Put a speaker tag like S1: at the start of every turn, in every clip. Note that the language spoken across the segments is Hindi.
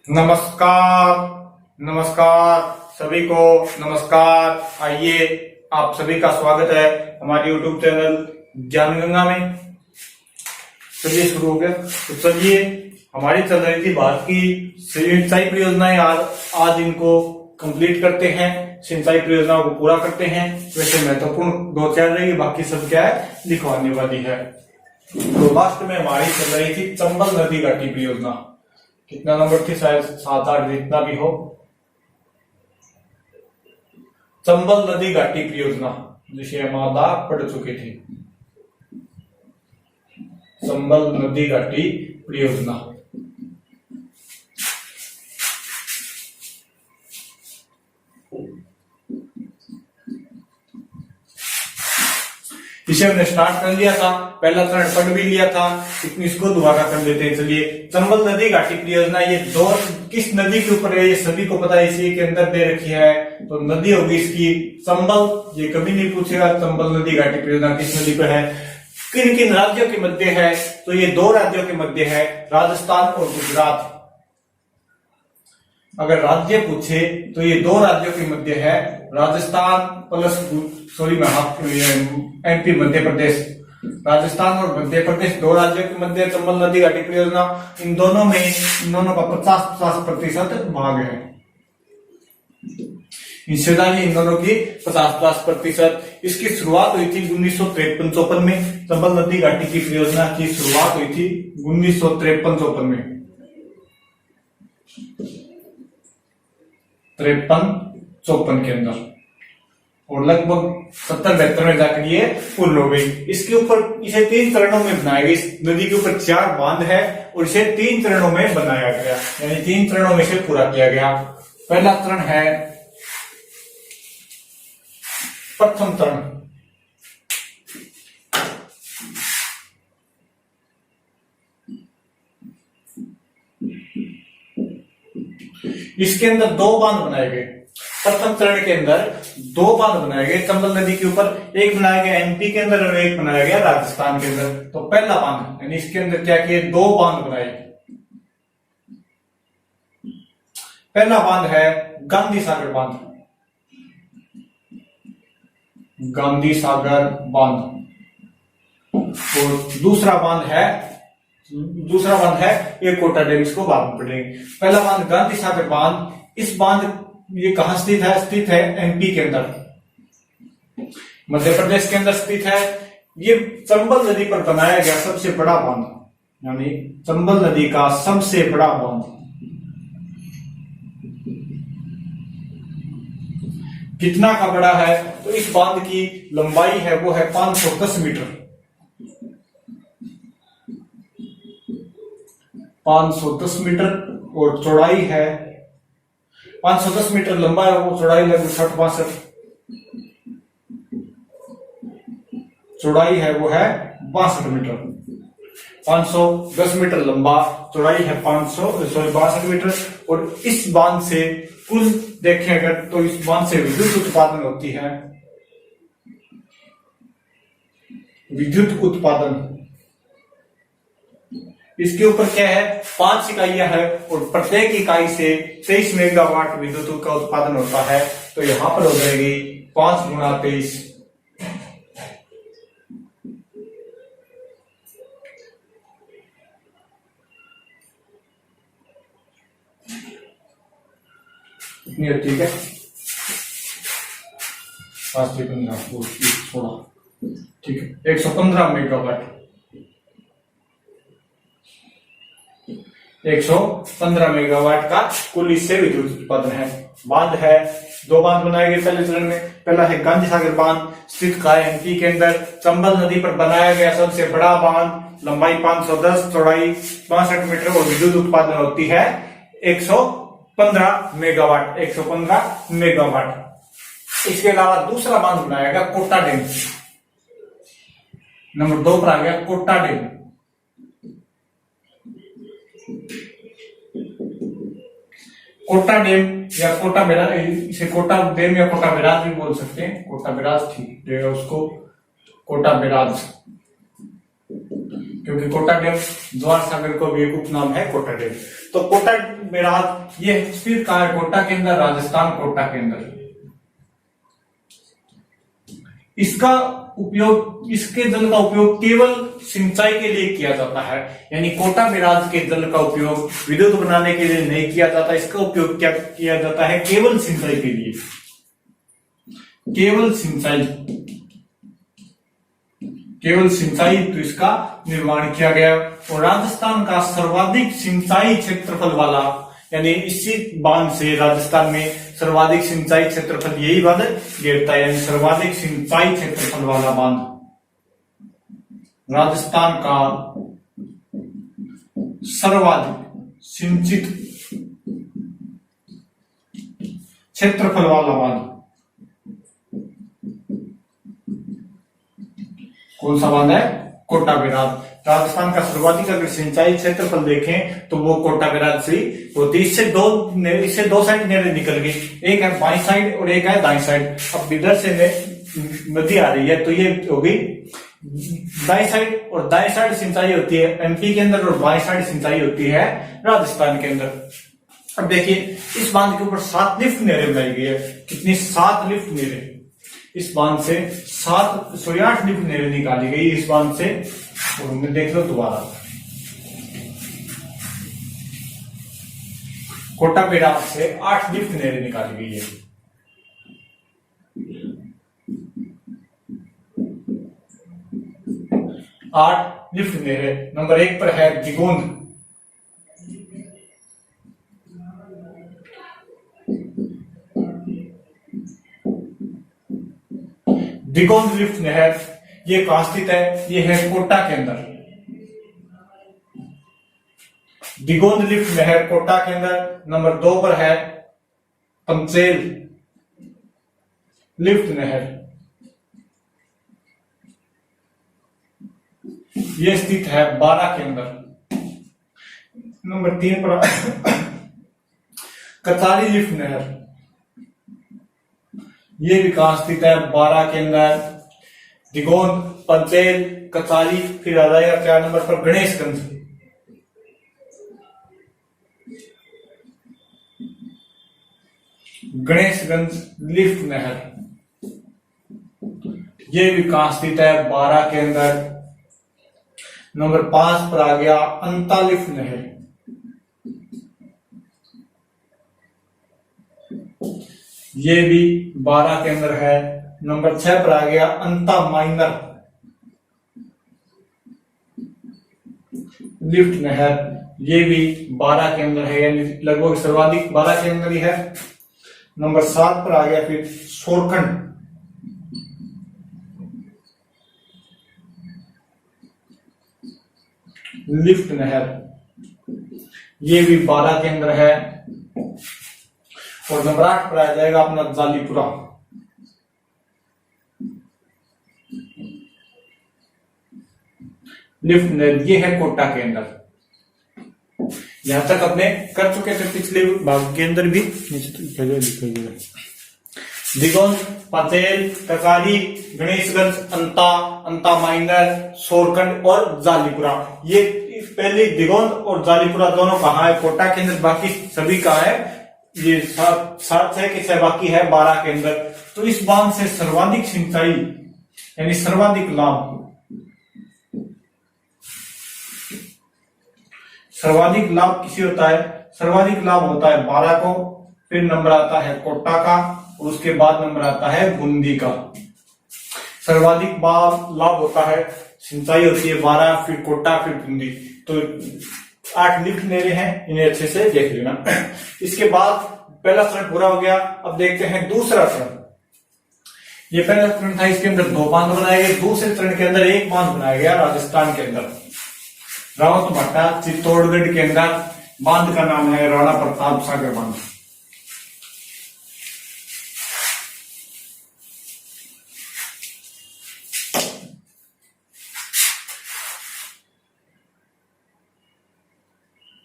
S1: नमस्कार। नमस्कार सभी को नमस्कार। आइए, आप सभी का स्वागत है हमारे YouTube चैनल ज्ञान गंगा में। चलिए शुरू हो गया। तो चलिए, हमारी चल रही थी भारत की सिंचाई परियोजनाएं, आज इनको कंप्लीट करते हैं, सिंचाई परियोजनाओं को पूरा करते हैं। वैसे महत्वपूर्ण दो चार रहेगी, बाकी सब क्या है लिखवाने वाली है। तो लास्ट में हमारी चल रही थी चंबल नदी घाटी परियोजना। कितना नंबर थी, शायद 7-8 जितना भी हो। चंबल नदी घाटी परियोजना जिसे हम आधा पढ़ चुके थे। चंबल नदी घाटी परियोजना इसे हमने स्टार्ट कर लिया था, पहला चरण पढ़ भी लिया था, लेकिन इसको दोबारा कर देते हैं। चलिए, चंबल नदी घाटी परियोजना ये दो किस नदी के ऊपर है ये सभी को पता है, इसी के अंदर दे रखी है। तो नदी होगी इसकी चंबल। ये कभी नहीं पूछेगा चंबल नदी घाटी परियोजना किस नदी पर है, किन किन राज्यों के मध्य है। तो ये दो राज्यों के मध्य है, राजस्थान और गुजरात। अगर राज्य पूछे तो ये दो राज्यों के मध्य है, राजस्थान प्लस एमपी मध्य प्रदेश। राजस्थान और मध्य प्रदेश दो राज्यों के मध्य चंबल नदी घाटी परियोजना। इन दोनों का 50-50% भाग है, हिस्सेदारी इन दोनों की 50-50%। इसकी शुरुआत हुई थी 1953-54 में। चंबल नदी घाटी की परियोजना की शुरुआत हुई थी 1953-54 में, 53-54 के अंदर, और लगभग 70-72 में जाकर ये पूर्ण हो गई। इसके ऊपर इसे 3 चरणों में बनाया गया। इस नदी के ऊपर 4 बांध है और इसे 3 चरणों में बनाया गया, यानी 3 चरणों में इसे पूरा किया गया। पहला चरण है प्रथम चरण। इसके अंदर 2 बांध बनाए गए। प्रथम चरण के अंदर 2 बांध बनाए गए चंबल नदी के ऊपर। एक बनाया गया एमपी के अंदर और एक बनाया गया राजस्थान के अंदर। तो पहला बांध यानी इसके अंदर क्या किए, 2 बांध बनाए। पहला बांध है गांधी सागर बांध, गांधी सागर बांध। और दूसरा बांध है एक कोटा डैम। इसको बाद में पढ़ेंगे। पहला बांध गांधी सागर बांध। इस बांध ये कहां स्थित है एमपी के अंदर, मध्य प्रदेश के अंदर स्थित है। ये चंबल नदी पर बनाया गया सबसे बड़ा बांध, यानी चंबल नदी का सबसे बड़ा बांध। कितना का बड़ा है, तो इस बांध की लंबाई है वो है 510 मीटर। 510 मीटर और चौड़ाई है 510 मीटर लंबा है वो, चौड़ाई लगभग 60-62। चौड़ाई है वो है 62 मीटर। 510 मीटर लंबा, चौड़ाई है 62 मीटर। और इस बांध से कुल देखें अगर, तो इस बांध से विद्युत उत्पादन होती है, विद्युत उत्पादन। इसके ऊपर क्या है, 5 इकाइयां है और प्रत्येक इकाई से 23 मेगावाट विद्युत का उत्पादन होता है। तो यहां पर हो जाएगी 5 गुणा 23। इतनी ठीक है, 5 से 16, ठीक है, 115 मेगावाट। 115 मेगावाट का कुल इससे विद्युत उत्पादन है। बांध है, 2 बांध बनाए गए पहले चरण में। पहला है गांधी सागर बांध, स्थित है एमपी के अंदर। चंबल नदी पर बनाया गया सबसे बड़ा बांध, लंबाई 510, चौड़ाई 62 मीटर और विद्युत उत्पादन होती है 115 मेगावाट। 115 मेगावाट। इसके अलावा दूसरा बांध बनाया गया कोटा डैम। नंबर 2 पर आ गया कोटा डैम। कोटा डैम या कोटा बैराज, इसे कोटा डैम या कोटा बैराज भी बोल सकते हैं। कोटा बैराज ठीक रहेगा उसको, कोटा बैराज। क्योंकि कोटा डैम जवाहर सागर को भी एक उपनाम है कोटा डैम। तो कोटा बैराज ये स्थित कहाँ है? कोटा के अंदर, राजस्थान कोटा के अंदर। इसका उपयोग, इसके जल का उपयोग केवल सिंचाई के लिए किया जाता है, यानी कोटा बैराज के जल का उपयोग विद्युत बनाने के लिए नहीं किया जाता। इसका उपयोग क्या किया जाता है? केवल सिंचाई के लिए, केवल सिंचाई, केवल सिंचाई तो इसका निर्माण किया गया। और राजस्थान का सर्वाधिक सिंचाई क्षेत्रफल वाला, यानी इसी बांध से राजस्थान में सर्वाधिक सिंचाई क्षेत्रफल यही बांध घेरता है, यानी सर्वाधिक सिंचाई क्षेत्रफल वाला बांध राजस्थान का सर्वाधिक सिंचित क्षेत्रफल वाला बांध कौन सा बांध है? कोटा बैराज। राजस्थान का सर्वाधिक अगर सिंचाई क्षेत्रफल देखें तो वो कोटा बैराज से होती। इससे दो साइड नहरें निकल गई, एक है बाई साइड और एक है दाई साइड। अब इधर से नदी आ रही है तो ये हो गई दाई साइड, और दाई साइड सिंचाई होती है एमपी के अंदर और बाई साइड सिंचाई होती है राजस्थान के अंदर। अब देखिए इस बांध के ऊपर 7 लिफ्ट नहरें बनाई गई है। कितनी? 7 लिफ्ट नहरें। इस बांध से 8 लिफ्ट नहरें निकाली गई इस बांध से। और मैं देख लो दोबारा, कोटा बैराज से 8 लिफ्ट नहरें निकाली गई है। आठ लिफ्ट नहरें। नंबर 1 पर है दिगोंद, दिगोंद लिफ्ट नहर। ये कहां स्थित है? ये है कोटा के अंदर। दिगोंद लिफ्ट नहर कोटा के अंदर। नंबर 2 पर है पंचेल लिफ्ट नहर, ये स्थित है बारा के अंदर। नंबर 3 पर कचारी लिफ्ट नहर, ये भी कहां स्थित है? बारा के अंदर। दिगोंद, पंचेल, कचारी, फिर आ जाएगा 4 नंबर पर गणेशगंज। गणेशगंज लिफ्ट नहर, ये भी कहां स्थित है? बारा के अंदर। नंबर 5 पर आ गया अंता लिफ्ट नहर, ये भी 12 के अंदर है। नंबर 6 पर आ गया अंता माइनर लिफ्ट नहर, ये भी 12 के अंदर है, यानी लगभग सर्वाधिक 12 के अंदर ही है। नंबर 7 पर आ गया फिर सोरखंड लिफ्ट नहर, ये भी 12 के अंदर है। और नंबर 8 पर आ जाएगा अपना जालीपुरा, लिफ्ट नहर, ये है कोटा के अंदर। यहां तक अपने कर चुके थे पिछले भाग के अंदर भी। दिगोंद, पंचेल, कचारी, गणेशगंज, अंता, अंता माइनर, सोरखंड और जालीपुरा। ये पहले दिगोंद और जालीपुरा दोनों कहाँ है? कोटा के अंदर। बाकी सभी कहाँ है? ये 7 के 6 बाकी है 12 के अंदर। तो इस बांध से सर्वाधिक सिंचाई यानी सर्वाधिक लाभ, सर्वाधिक लाभ किसी होता है? सर्वाधिक लाभ होता है 12 को, फिर नंबर आता है कोटा का, और उसके बाद नंबर आता है बूंदी का। सर्वाधिक लाभ होता है, सिंचाई होती है 12, फिर कोटा, फिर बूंदी। तो 8 लिफ्ट नहरें हैं, इन्हें अच्छे से देख लेना। इसके बाद पहला चरण पूरा हो गया। अब देखते हैं दूसरा चरण। ये पहला चरण था, इसके अंदर 2 बांध बनाए गए। दूसरे चरण के अंदर 1 बांध बनाया गया राजस्थान के अंदर, रावत भाटा चित्तौड़गढ़ के अंदर। बांध का नाम है राणा प्रताप सागर बांध।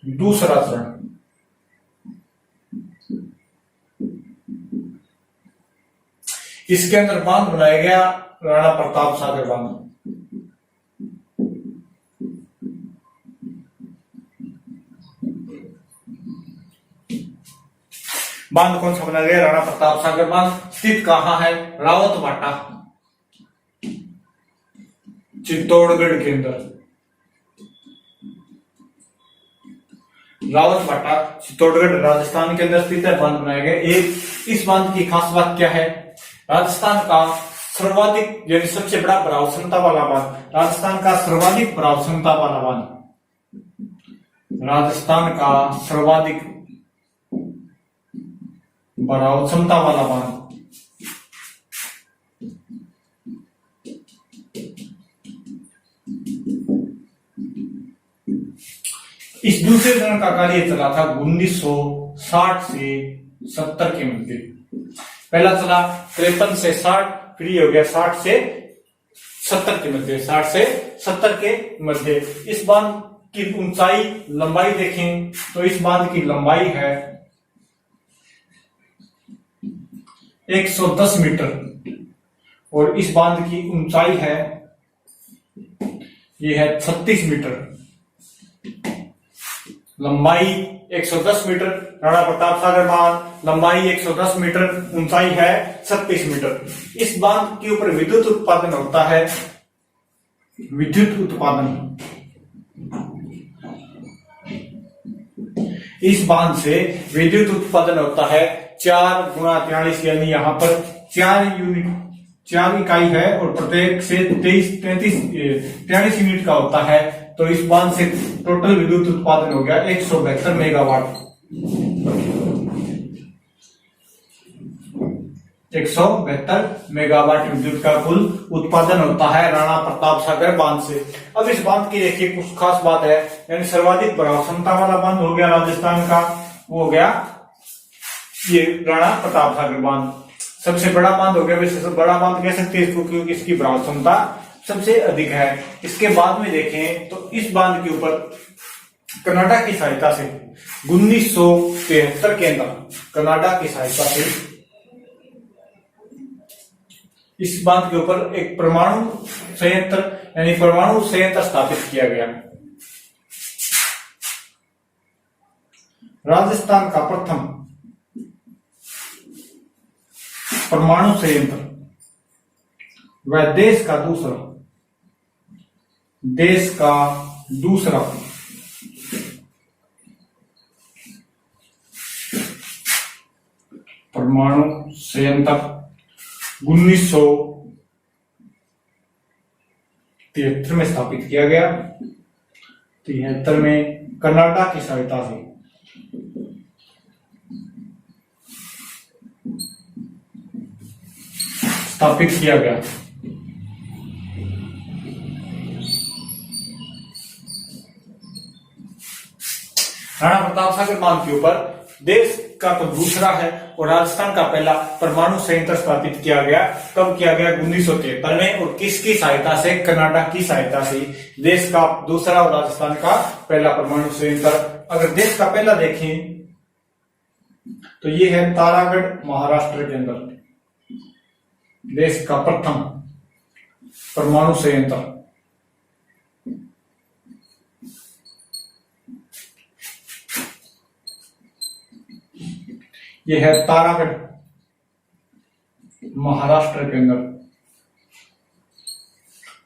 S1: दूसरा चरण, इसके अंदर बांध बनाया गया राणा प्रताप सागर बांध। बांध कौन सा बनाया गया? राणा प्रताप सागर बांध। स्थित कहाँ है? रावतबाटा, चित्तौड़गढ़ के अंदर। रावतबाटा चित्तौड़गढ़ राजस्थान के अंदर स्थित है, बांध बनाया गया। एक इस बांध की खास बात क्या है? राजस्थान का सर्वाधिक यानी सबसे बड़ा भराव क्षमता वाला बांध, राजस्थान का सर्वाधिक भराव क्षमता वाला बांध, राजस्थान का सर्वाधिक भराव क्षमता वाला बांध। इस दूसरे चरण का कार्य चला था 1960 से 70 के मध्य। पहला चला 53 से 60, फिर ये हो गया 60 से 70 के मध्य, 60 से 70 के मध्य। इस बांध की ऊंचाई लंबाई देखें तो इस बांध की लंबाई है 110 मीटर और इस बांध की ऊंचाई है ये है 36 मीटर। लंबाई 110 मीटर राणा प्रताप सागर बांध, लंबाई 110 मीटर, ऊंचाई है 36 मीटर। इस बांध के ऊपर विद्युत उत्पादन होता है, विद्युत उत्पादन। इस बांध से विद्युत उत्पादन होता है 4 गुणा 43, यानी यहाँ पर 4 यूनिट, 4 इकाई है और प्रत्येक से 43 यूनिट का होता है। तो इस बांध से टोटल विद्युत उत्पादन हो गया 172 मेगावाट। 172 मेगावाट विद्युत का कुल उत्पादन होता है राणा प्रताप सागर बांध से। अब इस बांध की देखिए कुछ खास बात है, यानी सर्वाधिक भराव क्षमता वाला बांध हो गया राजस्थान का, वो हो गया ये राणा प्रताप सागर बांध। सबसे बड़ा बांध हो गया, वैसे बड़ा बांध कह सकते हैं इसको क्योंकि इसकी भराव क्षमता सबसे अधिक है। इसके बाद में देखें तो इस बांध के ऊपर कनाडा की सहायता से 1973 के अंदर कनाडा की सहायता से इस बांध के ऊपर एक परमाणु संयंत्र यानी परमाणु संयंत्र स्थापित किया गया। राजस्थान का प्रथम परमाणु संयंत्र व देश का दूसरा परमाणु संयंत्र 1973 में स्थापित किया गया। 73 में कनाडा की सहायता से स्थापित किया गया। राणा प्रताप सागर बांध के ऊपर देश का तो दूसरा है और राजस्थान का पहला परमाणु संयंत्र स्थापित किया गया। कब किया गया? 1973 में। और किसकी सहायता से? कनाडा की सहायता से। देश का दूसरा और राजस्थान का पहला परमाणु संयंत्र। अगर देश का पहला देखें तो ये है तारागढ़ महाराष्ट्र के अंदर, देश का प्रथम परमाणु संयंत्र। यह है तारागढ़ महाराष्ट्र के अंदर,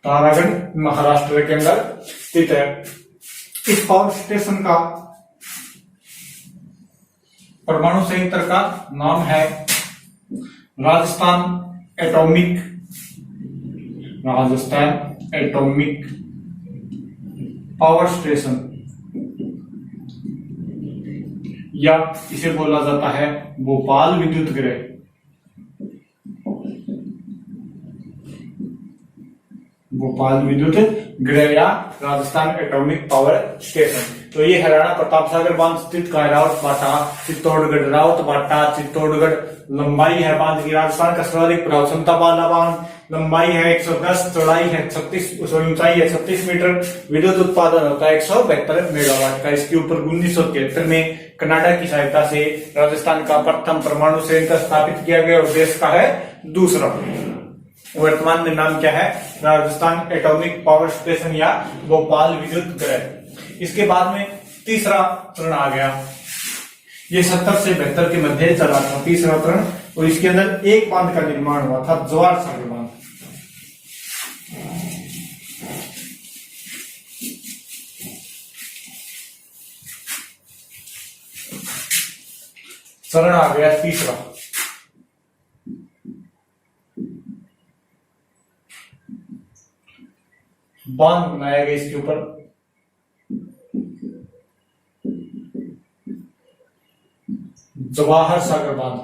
S1: तारागढ़ महाराष्ट्र के अंदर स्थित है। इस पावर स्टेशन का परमाणु संयंत्र का नाम है राजस्थान एटॉमिक पावर स्टेशन, या इसे बोला जाता है भोपाल विद्युत गृह। भोपाल विद्युत गृह या राजस्थान एटॉमिक पावर स्टेशन। तो ये है राणा प्रताप सागर बांध स्थित का रावतबाटा चित्तौड़गढ़। रावतबाटा चित्तौड़गढ़। लंबाई है बांध की, राजस्थान का सर्वाधिक प्रभाव क्षमता वाला बांध। लंबाई है 110, चौड़ाई है 36, ऊंचाई है 36 मीटर। विद्युत उत्पादन होता है 172 मेगावाट का। इसके ऊपर 1973 में कनाडा की सहायता से राजस्थान का प्रथम परमाणु संयंत्र स्थापित किया गया और देश का है दूसरा। वर्तमान में नाम क्या है? राजस्थान एटॉमिक पावर स्टेशन या भोपाल विद्युत गृह। इसके बाद में तीसरा चरण आ गया। ये 70 से 72 के मध्य चला था तीसरा चरण, और इसके अंदर एक बांध का निर्माण हुआ था, जवाहर सागर बांध। चरण आ गया तीसरा। बांध बनाया गया इसके ऊपर, जवाहर सागर बांध।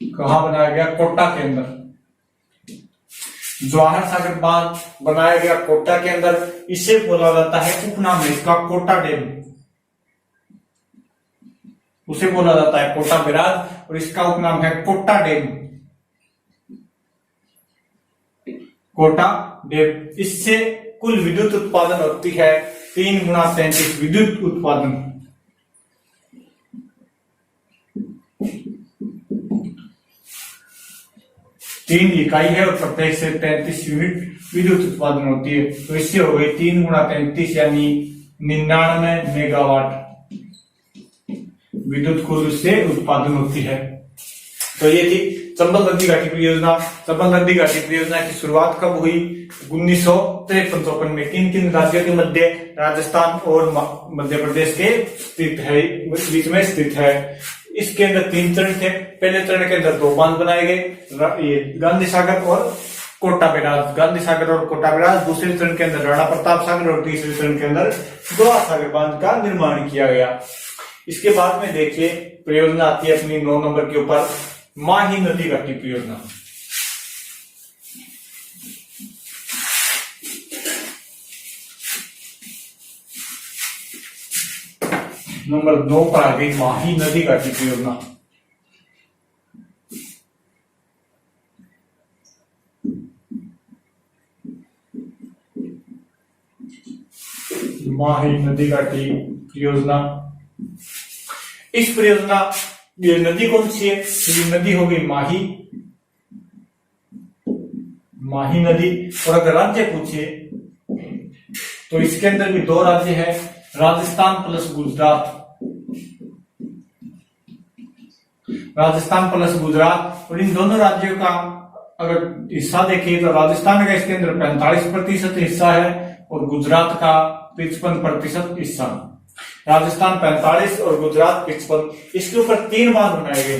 S1: कहां बनाया गया? कोटा के अंदर। जवाहर सागर बांध बनाया गया कोटा के अंदर। इसे बोला जाता है, उपनाम है इसका कोटा डैम, उसे बोला जाता है कोटा बैराज, और इसका उपनाम है कोटा डैम, कोटा डैम। इससे कुल विद्युत उत्पादन होती है 3 गुणा 33 विद्युत उत्पादन। तीन इकाई है और प्रत्येक से 33 यूनिट विद्युत उत्पादन होती है, तो इससे हो गई 3 गुणा 33 यानी 99 मेगावाट विद्युत कुल से उत्पादन होती है। तो ये थी चंबल नदी घाटी परियोजना। चंबल नदी घाटी परियोजना की शुरुआत कब हुई? 1953-54 में। किन किन राज्यों के मध्य? राजस्थान और मध्य प्रदेश के स्थित है, बीच में स्थित है। इसके अंदर 3 चरण थे। पहले चरण के अंदर 2 बांध बनाए गए, ये गांधी सागर और कोटा बैराज, गांधी सागर और कोटा बैराज। दूसरे चरण के अंदर राणा प्रताप सागर, और तीसरे चरण के अंदर जवाहर सागर बांध का निर्माण किया गया। इसके बाद में देखिए परियोजना आती है अपनी 9 नंबर के ऊपर, माही नदी घाटी परियोजना। नंबर 2 पर आ गई माही नदी घाटी परियोजना। माही नदी घाटी परियोजना। इस परियोजना, ये नदी कौन सी है? ये नदी होगी माही, माही नदी। और अगर राज्य पूछे तो इसके अंदर भी 2 राज्य है, राजस्थान प्लस गुजरात, राजस्थान प्लस गुजरात। और इन दोनों राज्यों का अगर हिस्सा देखिए तो राजस्थान का इसके अंदर 45% हिस्सा है और गुजरात का 55% हिस्सा। राजस्थान 45 और गुजरात 55। इसके ऊपर 3 बांध बनाए गए।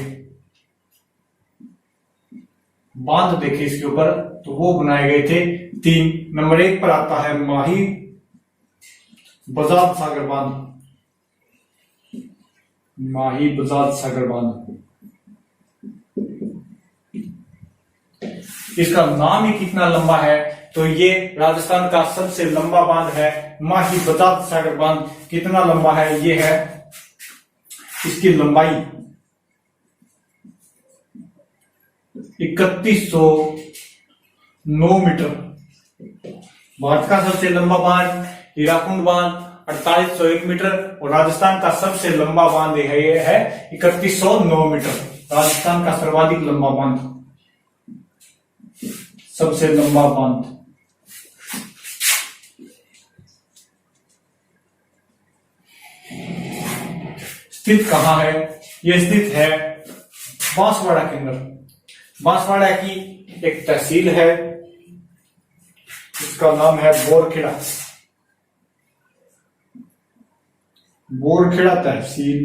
S1: बांध देखिए इसके ऊपर, तो वो बनाए गए थे 3। नंबर 1 पर आता है माही बजाज सागर बांध, माही बजाज सागर बांध। इसका नाम ही कितना लंबा है, तो ये राजस्थान का सबसे लंबा बांध है माही बजाज सागर बांध। कितना लंबा है? ये है इसकी लंबाई 3109 मीटर। भारत का सबसे लंबा बांध हीराकुंड बांध 4801 मीटर, और राजस्थान का सबसे लंबा बांध है 3109 मीटर। राजस्थान का सर्वाधिक लंबा बांध, सबसे लंबा बांध। स्थित कहां है? यह स्थित है बांसवाड़ा के अंदर। बांसवाड़ा की एक तहसील है, इसका नाम है बोरखेड़ा, बोरखेड़ा तहसील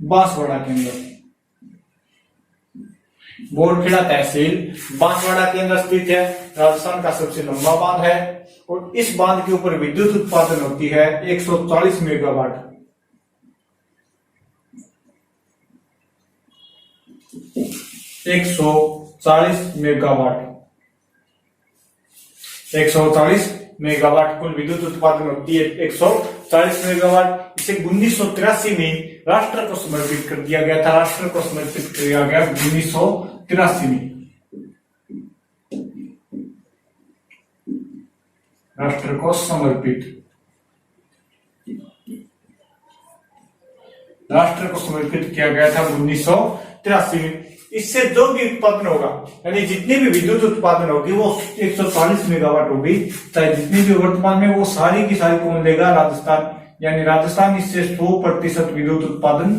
S1: बांसवाड़ा के अंदर। बोरखेड़ा तहसील बांसवाड़ा के अंदर स्थित है। राजस्थान का सबसे लंबा बांध है और इस बांध के ऊपर विद्युत उत्पादन होती है 140 मेगावाट। 140 मेगावाट, 140 मेगावाट कुल विद्युत उत्पादन होती है 140 मेगावाट। इसे 1983 में राष्ट्र को समर्पित कर दिया गया था। राष्ट्र को समर्पित किया गया 1983 में। राष्ट्र को समर्पित, राष्ट्र को समर्पित किया गया था 1983 में। इससे जो भी उत्पादन होगा, यानी जितनी भी विद्युत उत्पादन होगी वो 140 मेगावाट होगी, चाहे जितनी भी वर्तमान में, वो सारी की सारी कौन लेगा? राजस्थान। यानी राजस्थान इससे 100% विद्युत उत्पादन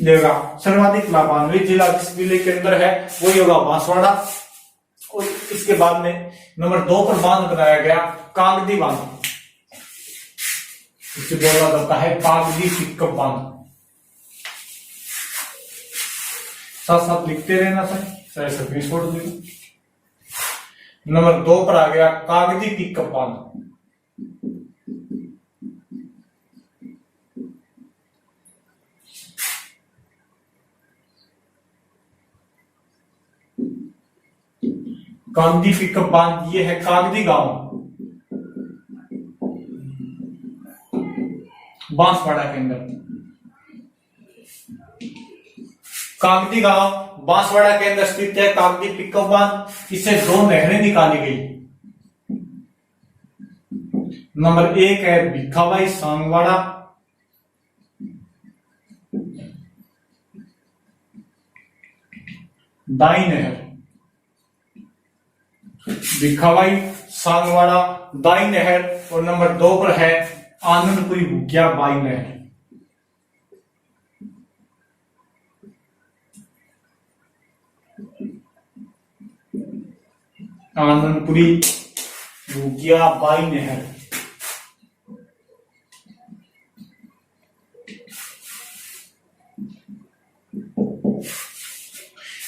S1: देगा। सर्वाधिक लाभान्वित जिला किस जिले के अंदर है? वही होगा बांसवाड़ा। और इसके बाद में नंबर 2 पर बांध बनाया गया कागदी बांध, इसे बोला जाता है कागदी पिकअप बांध। साथ साथ लिखते रहना सर, चाहे स्क्रीनशॉट ले लो। नंबर 2 पर आ गया कागदी पिकअप बांध। कागदी पिकअप बांध ये है कागदी गांव, बांसवाड़ा के अंदर। कागदी गांव बांसवाड़ा के अंदर स्थित है कागदी पिकअप बांध। इससे 2 नहरें निकाली गई। नंबर 1 है भिखाबाई सांगवाड़ा, दाई नहर, भिखाबाई सांगवाड़ा दाई नहर। और नंबर 2 पर है आनंदपुरी भुकिया बाई नहर। आनंदपुरी भुकिया बाई नहर।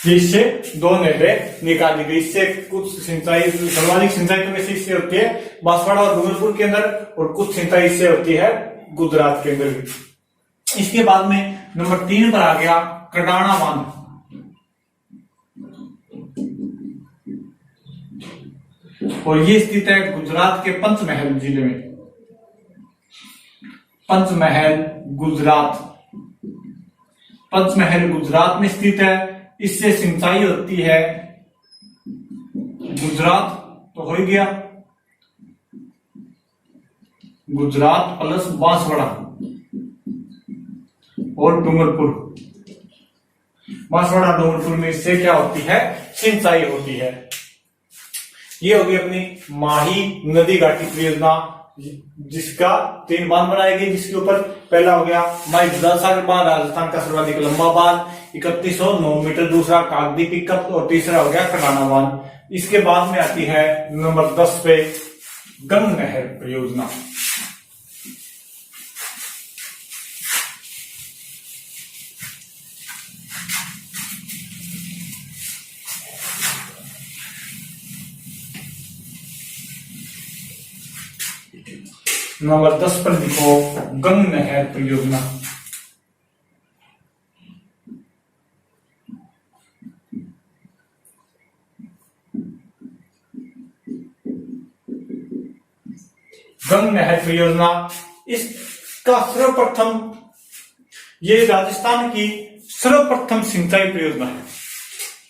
S1: जिससे 2 नहरें निकाली गई। इससे कुछ सिंचाई, सर्वाधिक सिंचाई तो वैसे इससे होती है बांसवाड़ा और डूंगरपुर के अंदर, और कुछ सिंचाई इससे होती है गुजरात के अंदर भी। इसके बाद में नंबर 3 पर आ गया कडाना बांध। और ये स्थित है गुजरात के पंचमहल जिले में। पंचमहल गुजरात, पंचमहल गुजरात में स्थित है। इससे सिंचाई होती है गुजरात तो हो ही गया, गुजरात प्लस बांसवाड़ा और डूंगरपुर। बांसवाड़ा डूंगरपुर में इससे क्या होती है? सिंचाई होती है। ये होगी अपनी माही नदी घाटी परियोजना, जिसका 3 बांध बनाए गए, जिसके ऊपर पहला हो गया माई दुधासागर बांध, राजस्थान का सर्वाधिक लंबा बांध 3109 मीटर। दूसरा कागदी पिकअप, और तीसरा हो गया कडाना बांध। इसके बाद में आती है नंबर 10 पे गंग नहर परियोजना। नंबर 10 पर लिखो गंग नहर परियोजना। गंग नहर परियोजना, इसका सर्वप्रथम, ये राजस्थान की सर्वप्रथम सिंचाई परियोजना है।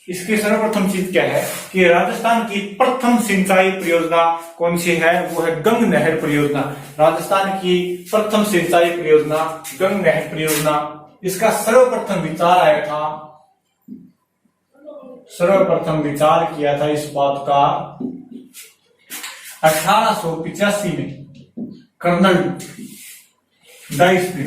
S1: इसकी सर्वप्रथम चीज क्या है कि राजस्थान की प्रथम सिंचाई परियोजना कौन सी है? वो है गंग नहर परियोजना। राजस्थान की प्रथम सिंचाई परियोजना गंग नहर परियोजना। इसका सर्वप्रथम विचार आया था, सर्वप्रथम विचार किया था इस बात का 1885 में कर्नल डाइस ने।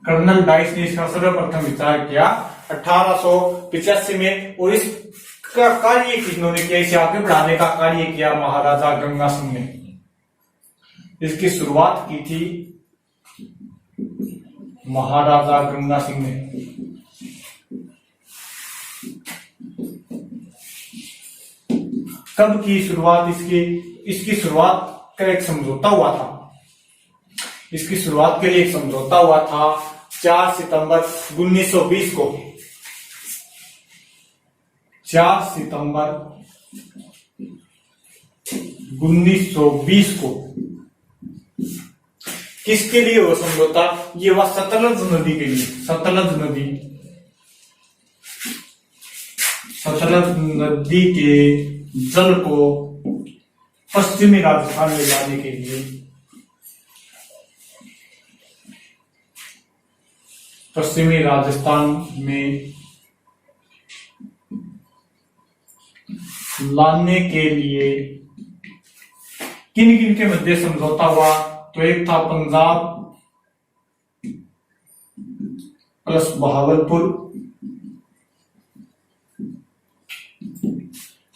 S1: कर्नल डाइस ने इसका सर्वप्रथम विचार किया 1885 में, और इसका कार्य किन्होंने किया? इसे आगे बढ़ाने का कार्य किया महाराजा गंगा सिंह ने। इसकी शुरुआत की थी महाराजा गंगा सिंह ने। कब की शुरुआत इसकी शुरुआत का एक समझौता हुआ था। इसकी शुरुआत के लिए एक समझौता हुआ था 4 सितंबर 1920 को। 4 सितंबर 1920 को। किसके लिए वो समझौता? ये हुआ सतलज नदी के लिए। सतलज नदी, सतलज नदी के जल को पश्चिमी राजस्थान में लाने के लिए पश्चिमी राजस्थान में लाने के लिए किन किन के मध्य समझौता हुआ? तो एक था पंजाब प्लस बहावलपुर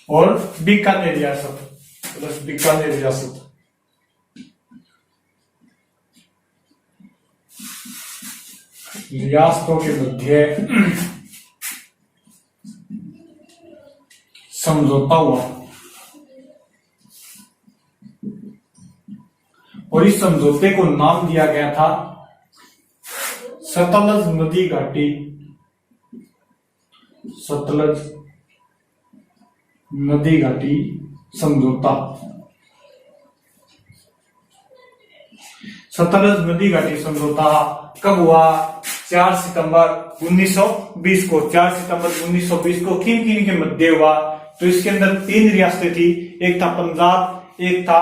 S1: और बीकानेर रियासत प्लस बीकानेर रियासत। रियासतों के मध्य समझौता हुआ और इस समझौते को नाम दिया गया था सतलज नदी घाटी, सतलज नदी घाटी समझौता। सतलज नदी घाटी समझौता कब हुआ? 4 सितंबर 1920 को। 4 सितंबर 1920 को किन किन के मध्य हुआ? तो इसके अंदर 3 रियासतें थी, एक था पंजाब, एक था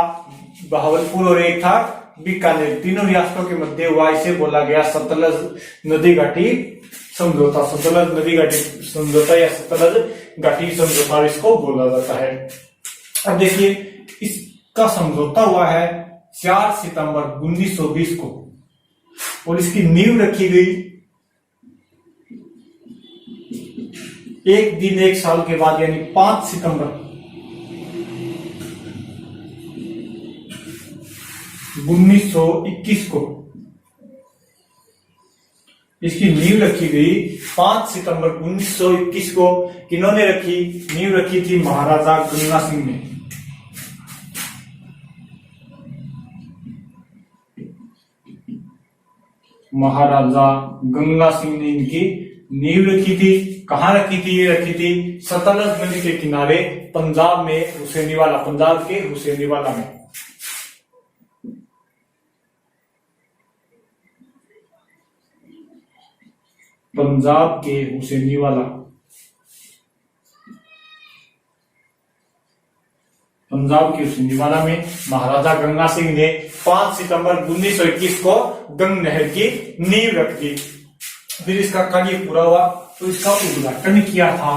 S1: बहावलपुर और एक था बीकानेर। तीनों रियासतों के मध्य हुआ। इसे बोला गया सतलज नदी घाटी समझौता। सतलज नदी घाटी समझौता या सतलज घाटी समझौता इसको बोला जाता है। अब देखिए, इसका समझौता हुआ है 4 सितंबर 1920 को और इसकी नींव रखी गई एक दिन 1 साल के बाद यानी 5 सितंबर 1921 को। इसकी नींव रखी गई 5 सितंबर 1921 को। किन्होंने रखी? नींव रखी थी महाराजा गंगा सिंह ने। महाराजा गंगा सिंह ने इनकी नींव रखी थी। कहां रखी थी? ये रखी थी सतलज नदी के किनारे पंजाब में हुसैनीवाला, पंजाब के हुसैनीवाला में। पंजाब के हुसैनीवाला, पंजाब के हुसैनीवाला में महाराजा गंगा सिंह ने 5 सितंबर 1921 को गंग नहर की नींव रख दी। फिर इसका कार्य पूरा हुआ तो इसका उद्घाटन किया था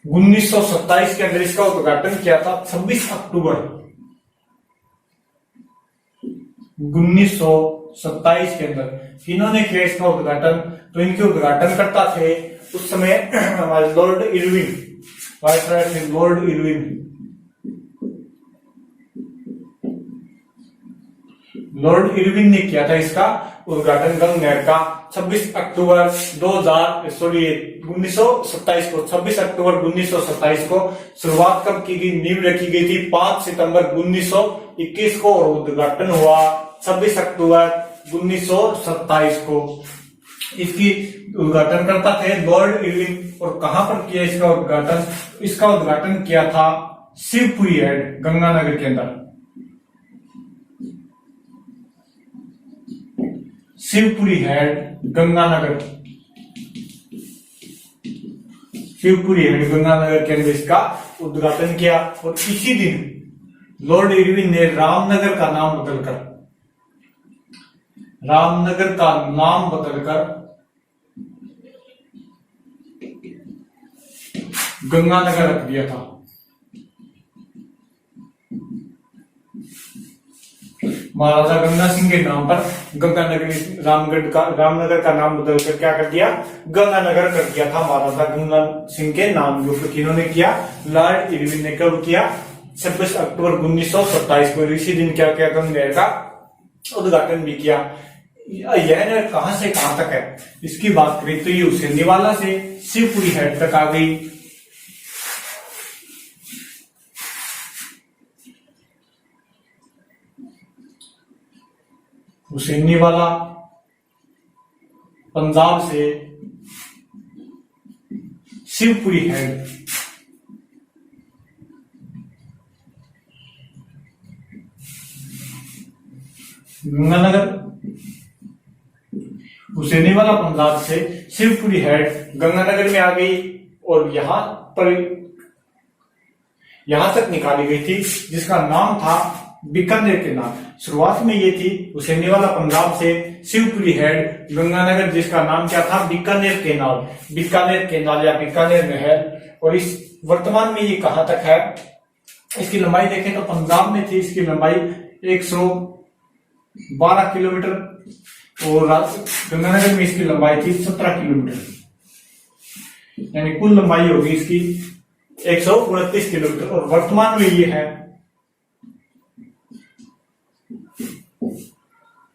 S1: उन्नीस सौ 27 के अंदर। इसका उद्घाटन किया था 26 अक्टूबर 1927 के अंदर। किन्होंने किया इसका उद्घाटन? तो इनके उद्घाटन करता थे उस समय हमारे लॉर्ड इरविन, वाइसरॉय थे लॉर्ड इरविन। लॉर्ड इरविन ने किया था इसका उद्घाटन गंग नहर का 26 अक्टूबर 1927 को। 26 अक्टूबर 1927 को शुरुआत कब की गई? नींव रखी गई थी 5 सितंबर 1921 को और उद्घाटन हुआ 26 अक्टूबर 1927 को। इसकी उद्घाटन करता थे लॉर्ड इरविन। और कहां पर किया इसका उद्घाटन? इसका उद्घाटन किया था शिवपुरी हेड, गंगानगर के अंदर। शिवपुरी हेड, गंगानगर। शिवपुरी हेड, गंगानगर के अंदर इसका उद्घाटन किया। और इसी दिन लॉर्ड इरविन ने रामनगर का नाम बदलकर गंगानगर रख दिया था। महाराजा गंगा सिंह के नाम पर गंगानगर, रामनगर का नाम बदलकर क्या कर दिया? गंगानगर कर दिया था महाराजा गंगा सिंह के नाम के ऊपर। किन्होंने किया? लॉर्ड इरविन ने। कब किया? 26 अक्टूबर 1927 को। इसी दिन क्या किया? गंगा नहर का उद्घाटन भी किया। यह नहर कहां से कहां तक है इसकी बात करें तो ये हुसैनीवाला से शिवपुरी हेड तक आ गई। हुसैनीवाला पंजाब से शिवपुरी हेड गंगानगर। हुसैनी वाला पंजाब से शिवपुरी हेड गंगानगर में आ गई और यहां तक निकाली गई थी, जिसका नाम था बीकानेर केनाल। शुरुआत में ये थी हुसैनी वाला पंजाब से शिवपुरी हेड गंगानगर, जिसका नाम क्या था, बीकानेर केनाल। बीकानेर केनाल या बीकानेर नहर। और इस वर्तमान में ये कहां तक है, इसकी लंबाई देखें तो पंजाब में थी इसकी लंबाई 112 किलोमीटर और गंगानगर में इसकी लंबाई थी 17 किलोमीटर, यानी कुल लंबाई होगी इसकी 129 किलोमीटर। और वर्तमान में ये है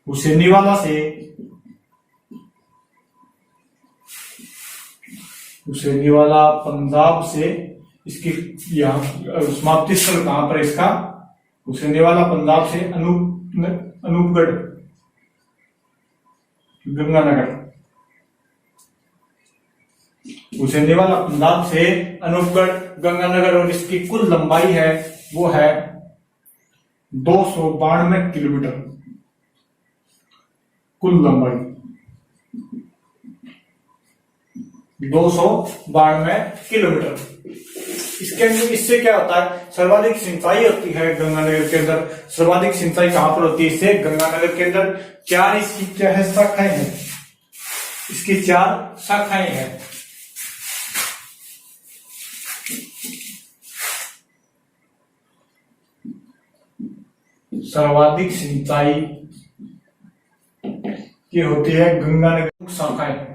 S1: हुसैनीवाला से हुसैनीवाला पंजाब से इसकी यहाँ समाप्ति स्थल कहां पर इसका, हुसैनीवाला पंजाब से अनूपगढ़ गंगानगर। हुसैनीवाला पंजाब से अनूपगढ़ गंगानगर और इसकी कुल लंबाई है वो है 292 किलोमीटर कुल लंबाई, 292 किलोमीटर। इसके अंदर इससे क्या होता है, सर्वाधिक सिंचाई होती है गंगानगर के अंदर। सर्वाधिक सिंचाई कहां पर होती है इससे, गंगानगर के अंदर। चार इसकी क्या है, शाखाएं हैं, इसकी 4 शाखाएं हैं। सर्वाधिक सिंचाई की होती है गंगानगर शाखाएं।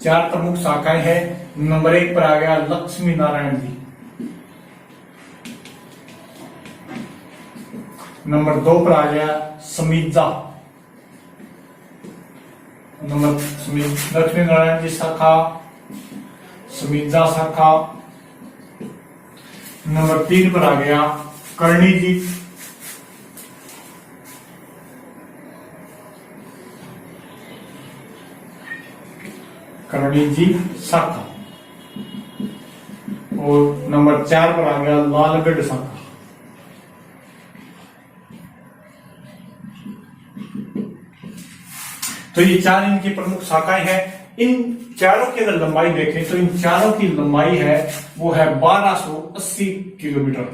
S1: चार प्रमुख शाखाएं हैं। नंबर 1 पर आ गया लक्ष्मी नारायण जी। नंबर 2 पर आ गया समीजा। लक्ष्मी नारायण जी शाखा, समीजा शाखा। नंबर 3 पर आ गया करणी जी। करणी जी शाखा। और नंबर 4 पर आ गया लालगढ़ शाखा। तो ये 4 इनकी प्रमुख शाखाएं हैं। इन चारों की अगर लंबाई देखें तो इन चारों की लंबाई है वो है 1280 किलोमीटर।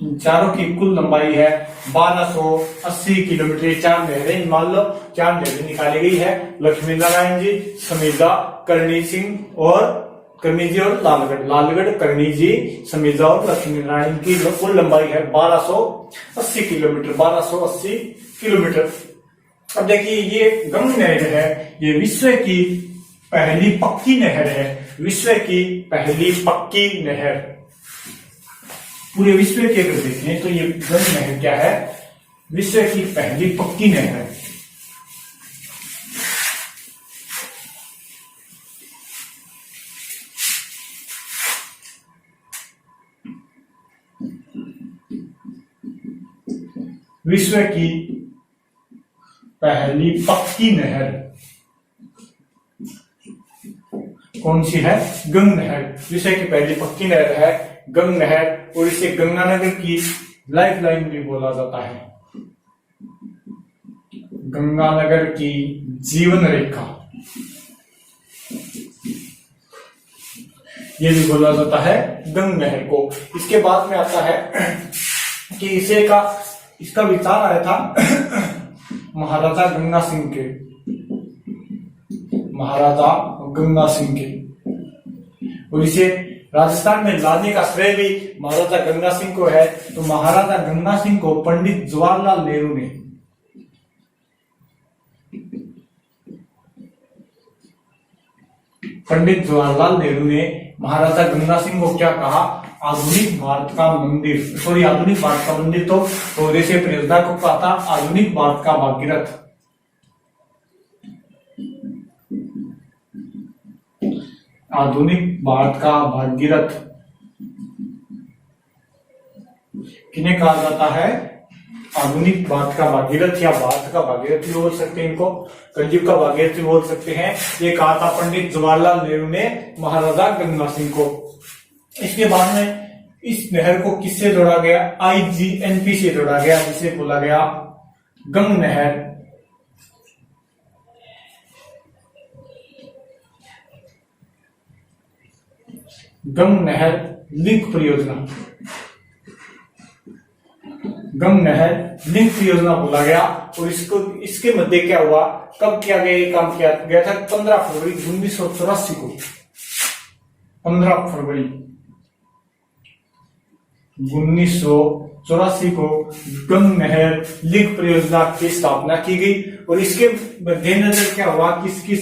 S1: इन चारों की कुल लंबाई है 1280 किलोमीटर। ये 4 नहरें मान लो, 4 नहरें निकाली गई है, लक्ष्मी नारायण जी, समीजा, करणी सिंह और करणी जी और लालगढ़। लालगढ़, करणी जी, समीजा और लक्ष्मी नारायण की कुल लंबाई है 1280 किलोमीटर। 1280 किलोमीटर। अब देखिए ये गंग नहर है, ये विश्व की पहली पक्की नहर है। विश्व की पहली पक्की नहर। पूरे विश्व के अगर देखें तो ये गंग नहर क्या है, विश्व की पहली पक्की नहर है। विश्व की पहली पक्की नहर कौन सी है, गंग नहर। विश्व की पहली पक्की नहर है गंग नहर। और इसे गंगानगर की लाइफ लाइन भी बोला जाता है, गंगानगर की जीवन रेखा ये भी बोला जाता है गंग नहर को। इसके बाद में आता है कि इसका विचार आया था महाराजा गंगा सिंह के। महाराजा गंगा सिंह के, और इसे राजस्थान में लाने का श्रेय भी महाराजा गंगा सिंह को है। तो महाराजा गंगा सिंह को पंडित जवाहरलाल नेहरू ने महाराजा गंगा सिंह को क्या कहा, आधुनिक भारत का मंदिर, आधुनिक भारत का मंदिर तो स्वदेशी परियोजना को कहा था आधुनिक भारत का भागीरथ। आधुनिक भारत का भागीरथ किन्हें कहा जाता है, आधुनिक भारत का भागीरथ या भारत का भागीरथ भी बोल सकते हैं, इनको कलयुग का भागीरथ भी बोल सकते हैं। ये कहा था पंडित जवाहरलाल नेहरू ने महाराजा गंगा सिंह को। इसके बाद में इस नहर को किससे जोड़ा गया? IGNP से जोड़ा गया, जिसे बोला गया गंग नहर। गंग नहर लिंक परियोजना, गंग नहर लिंक परियोजना बोला गया। और इसको इसके मध्य क्या हुआ, कब किया गया ये काम किया गया था? 15 फरवरी 1984 को। 15 फरवरी 1984 को गंग नहर लिंक परियोजना की स्थापना की गई। और इसके मद्देनजर क्या हुआ कि इसकी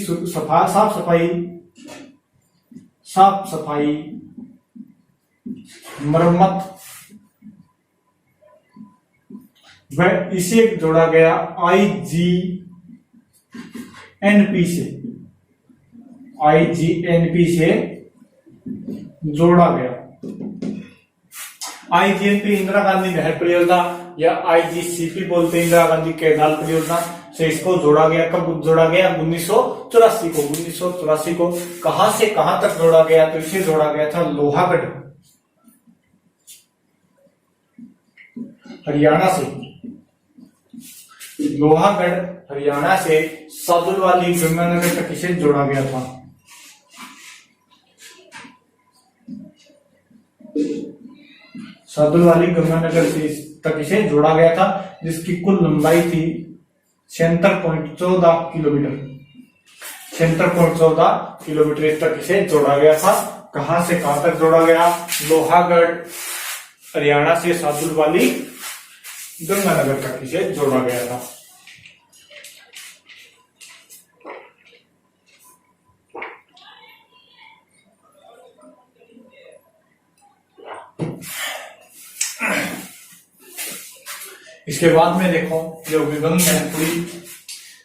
S1: साफ सफाई मरम्मत व इसे जोड़ा गया IGNP से, IGNP से जोड़ा गया। IGNP इंदिरा गांधी नहर परियोजना या IGCP बोलते हैं, इंदिरा गांधी कैनाल परियोजना से इसको जोड़ा गया। कब जोड़ा गया? 1984 को। 1984 को कहां से कहां तक जोड़ा गया? तो इसे जोड़ा गया था लोहागढ़, हरियाणा से। लोहागढ़ हरियाणा से सादुलवाली गंगानगर तक इसे जोड़ा गया था। सादुलवाली गंगानगर से तक इसे जोड़ा गया था, जिसकी कुल लंबाई थी 76.14 किलोमीटर। 76.14 किलोमीटर तक इसे जोड़ा गया था। कहां से कहां तक जोड़ा गया? लोहागढ़ हरियाणा से सादुलवाली गंगानगर तक इसे जोड़ा गया था। इसके बाद में देखो जो गंग नहर पूरी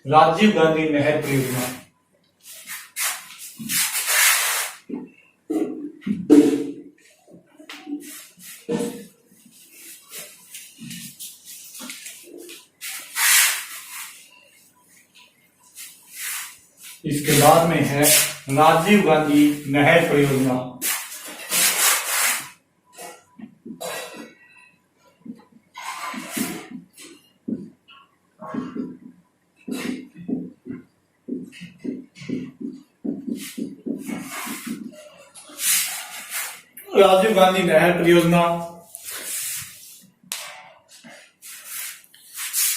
S1: राजीव गांधी नहर परियोजना। इसके बाद में है राजीव गांधी नहर परियोजना। राजीव गांधी नहर परियोजना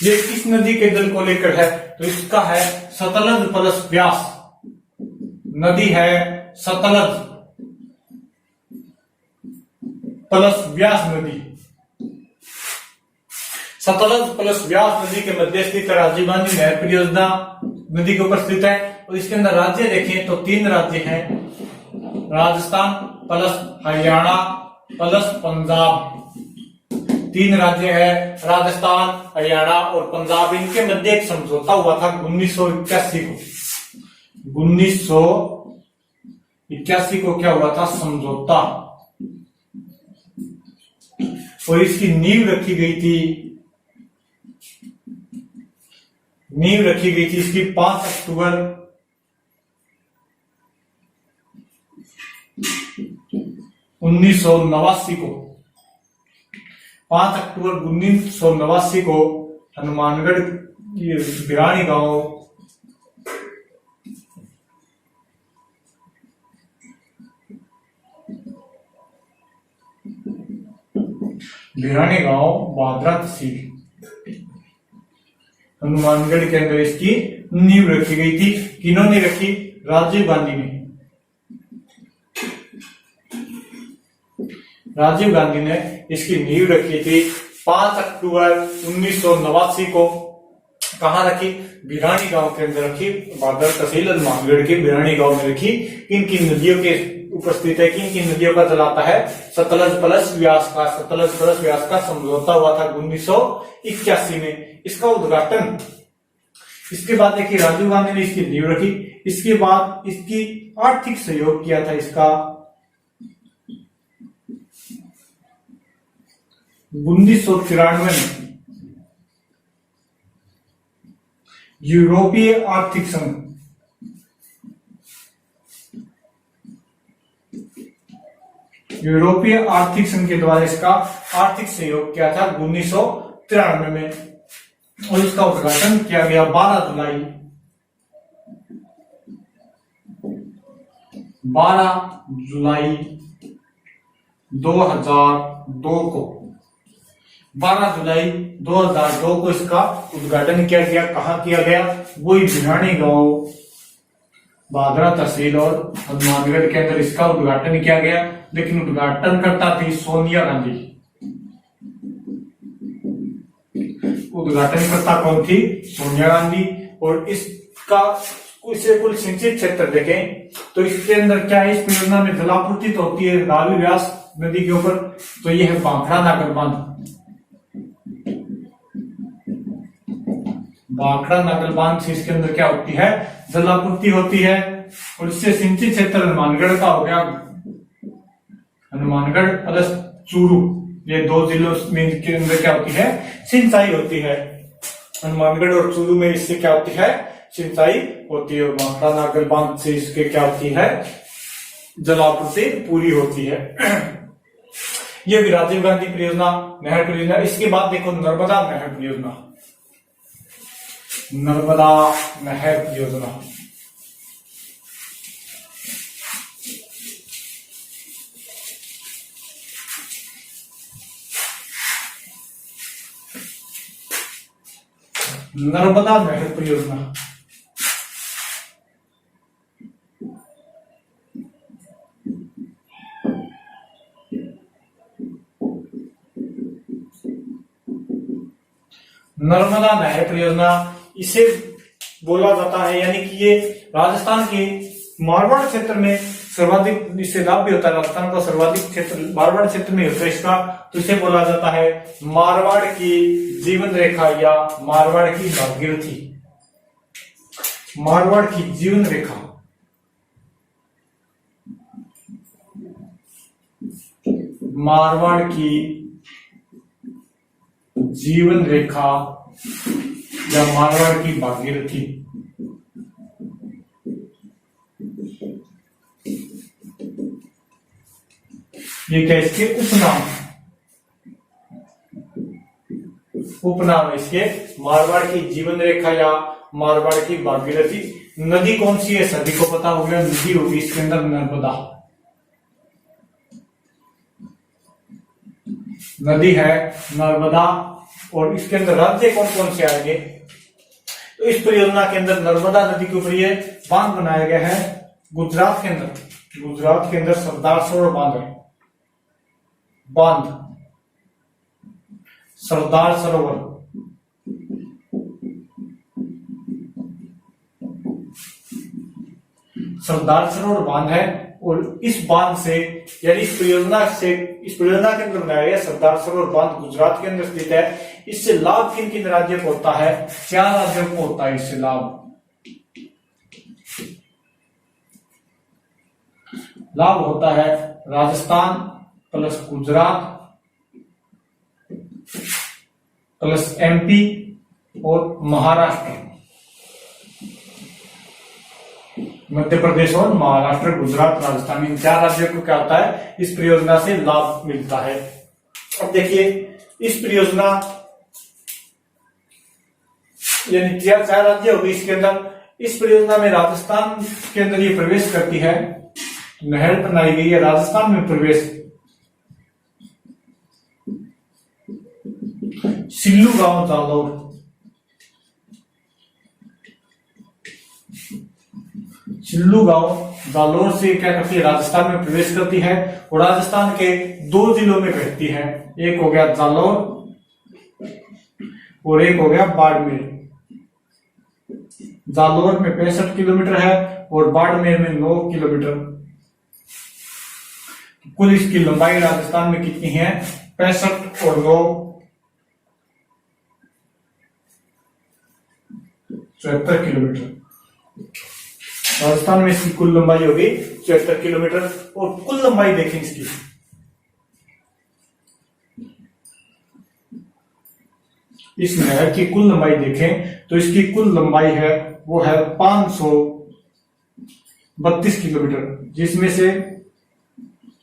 S1: ये किस नदी के जल को लेकर है? तो इसका है सतलज प्लस व्यास नदी है, सतलज प्लस व्यास नदी। सतलज प्लस व्यास नदी के मध्य स्थित राजीव गांधी नहर परियोजना नदी के ऊपर स्थित है। और इसके अंदर राज्य देखें तो 3 राज्य हैं, राजस्थान प्लस हरियाणा प्लस पंजाब। 3 राज्य है, राजस्थान, हरियाणा और पंजाब। इनके मध्य एक समझौता हुआ था 1981 को। 1981 को क्या हुआ था? समझौता। और इसकी नींव रखी गई थी इसकी 5 अक्टूबर 1989 को। 5 अक्टूबर 1989 को हनुमानगढ़ बिरानी गांव बादरा तहसील हनुमानगढ़ के अंदर इसकी नींव रखी गई थी। किन्होंने रखी? राजीव गांधी ने। राजीव गांधी ने इसकी नींव रखी थी 5 अक्टूबर 1989 को। कहां रखी? बिरानी गांव के अंदर रखी, बादर तहसील हनुमानगढ़ के बिरानी गांव में रखी। किन किन नदियों के उपस्थित है? किन किन नदियों का चलाता है? सतलज प्लस व्यास का। सतलज प्लस व्यास का समझौता हुआ था 1981 में। इसका उद्घाटन इसके बाद देखिए राजीव गांधी ने इसकी नींव रखी। इसके बाद इसकी आर्थिक सहयोग किया था इसका 1993 में यूरोपीय आर्थिक संघ। यूरोपीय आर्थिक संघ के द्वारा इसका आर्थिक सहयोग किया था 1993 में, और इसका उद्घाटन किया गया 12 जुलाई 2002 को 12 जुलाई 2002 को इसका उद्घाटन किया गया। कहाँ किया गया? वही भिरानी गांव, भादरा तहसील और हनुमानगढ़ के अंदर इसका उद्घाटन किया गया। लेकिन उद्घाटनकर्ता थी सोनिया गांधी। उद्घाटनकर्ता कौन थी? सोनिया गांधी। और इसका इसे कुल सिंचित क्षेत्र देखें तो इसके अंदर क्या है? इस परियोजना में जलापूर्ति तो होती है रावी व्यास नदी के ऊपर, तो ये है भाखड़ा नागर बांध। भाखड़ा नागर बांध से इसके अंदर क्या होती है? जलापूर्ति होती है। और इससे सिंचित क्षेत्र हनुमानगढ़ का हो गया, हनुमानगढ़ प्लस चूरू, ये 2 जिलों में के अंदर क्या होती है? सिंचाई होती है। हनुमानगढ़ और चूरू में इससे क्या होती है? सिंचाई होती है। भाखड़ा नागर बांध से इसके क्या होती है? जलापूर्ति पूरी होती है। ये भी राजीव गांधी परियोजना, नहर परियोजना। इसके बाद देखो नर्मदा नहर परियोजना। नर्मदा नहर परियोजना नर्मदा नहर परियोजना नर्मदा नहर परियोजना इसे बोला जाता है, यानी कि ये राजस्थान के मारवाड़ क्षेत्र में सर्वाधिक इससे लाभ भी होता है। राजस्थान का सर्वाधिक क्षेत्र मारवाड़ क्षेत्र में होता है इसका, तो इसे बोला जाता है मारवाड़ की जीवन रेखा या मारवाड़ की भागीरथी। मारवाड़ की जीवन रेखा, मारवाड़ की जीवन रेखा या मारवाड़ की भागीरथी। ये क्या? इसके उपनाम है इसके। मारवाड़ की जीवन रेखा या मारवाड़ की भागीरथी। नदी कौन सी है? सभी को पता हो गया, नदी होगी इसके अंदर नर्मदा। नदी है नर्मदा। और इसके अंदर राज्य कौन कौन से आएंगे? तो इस परियोजना के अंदर नर्मदा नदी के ऊपर ये बांध बनाया गया है। गुजरात के अंदर सरदार सरोवर बांध है। सरदार सरोवर, सरदार सरोवर बांध है। और इस बांध से यानी इस परियोजना के अंदर बनाया गया सरदार सरोवर बांध गुजरात के अंदर स्थित है। इससे लाभ किन किन राज्यों को होता है? 4 राज्यों को होता है इससे लाभ होता है। Rajasthan plus Gujarat plus MP और महाराष्ट्र, मध्य प्रदेश और महाराष्ट्र, गुजरात, राजस्थान, इन 4 राज्यों को क्या होता है? इस परियोजना से लाभ मिलता है। अब देखिए इस परियोजना यानी 4 राज्य होगी इसके अंदर। इस परियोजना में राजस्थान के अंदर ये प्रवेश करती है, नहर बनाई गई है राजस्थान में प्रवेश। सिल्लू गांव जालौर, सिल्लू गांव जालौर से क्या करती है? राजस्थान में प्रवेश करती है। और राजस्थान के 2 जिलों में घटती है। एक हो गया जालौर और एक हो गया बाड़मेर। जालौर में 65 किलोमीटर है और बाड़मेर में 9 किलोमीटर। कुल इसकी लंबाई राजस्थान में कितनी है? 65 और 9 74 किलोमीटर। राजस्थान में इसकी कुल लंबाई होगी 74 किलोमीटर। और कुल लंबाई देखें इसकी, इस नहर की कुल लंबाई देखें तो इसकी कुल लंबाई है वो है 532 किलोमीटर, जिसमें से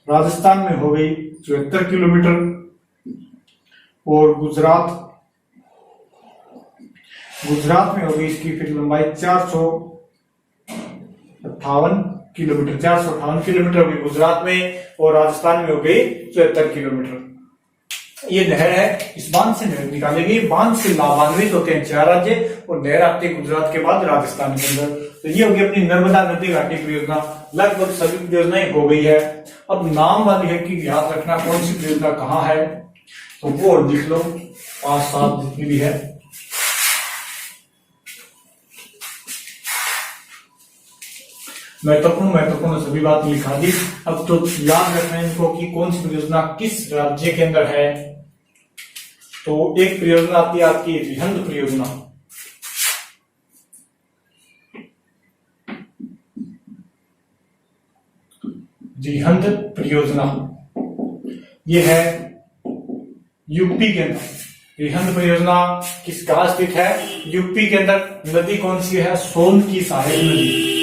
S1: राजस्थान में हो गई 74 किलोमीटर और गुजरात में हो गई इसकी फिर लंबाई 458 किलोमीटर। 458 किलोमीटर होगी गुजरात में और राजस्थान में हो गई 74 किलोमीटर। ये नहर है, इस बांध से नहर निकालेगी। बांध से लाभान्वित होते हैं 4 राज्य और नहर आती है गुजरात के बाद राजस्थान के अंदर। तो ये होगी अपनी नर्मदा नदी घाटी परियोजना। लगभग सभी परियोजनाएं हो गई है। अब नाम वाली है कि याद रखना कौन सी परियोजना कहाँ है, तो वो और लिख लो 5-7 जितनी भी है। महत्वपूर्ण सभी बात लिखा दी। अब तो याद रखना है इनको कि कौन सी परियोजना किस राज्य के अंदर है। तो एक परियोजना आती है आपकी रिहंद परियोजना। रिहंद परियोजना ये है यूपी के अंदर। रिहंद परियोजना किस कहाँ स्थित है? यूपी के अंदर। नदी कौन सी है? सोन की सहायक नदी।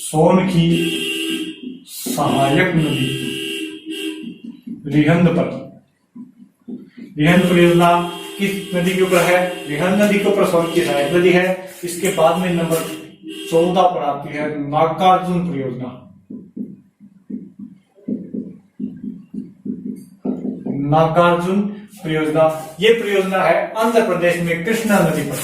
S1: सोन की सहायक नदी रिहंद पर। रिहंद परियोजना किस नदी के ऊपर है? रिहंद नदी के ऊपर सोन की सहायक नदी है। इसके बाद में नंबर 14 पर आती है नागार्जुन परियोजना। नागार्जुन परियोजना ये परियोजना है आंध्र प्रदेश में कृष्णा नदी पर।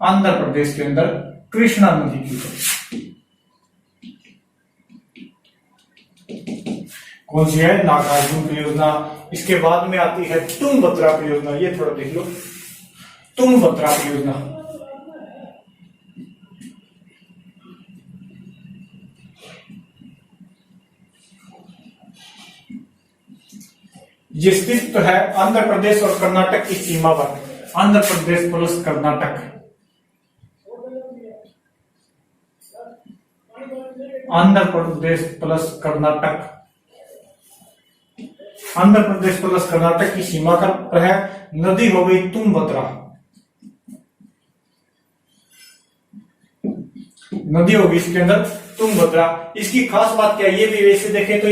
S1: आंध्र प्रदेश के अंदर कृष्णा नदी की ऊपर कौन सी है? नागार्जुन परियोजना। इसके बाद में आती है तुंगभद्रा परियोजना। ये थोड़ा देख लो, तुंगभद्रा परियोजना। ये स्थित है आंध्र प्रदेश और कर्नाटक की सीमा पर। Andhra Pradesh plus Karnataka. Andhra Pradesh plus Karnataka. Andhra Pradesh plus Karnataka की सीमा पर है। नदी हो गई तुंगभद्रा। नदी होगी इसके अंदर तुंगभद्रा। इसकी खास बात क्या है? ये भी वैसे देखें तो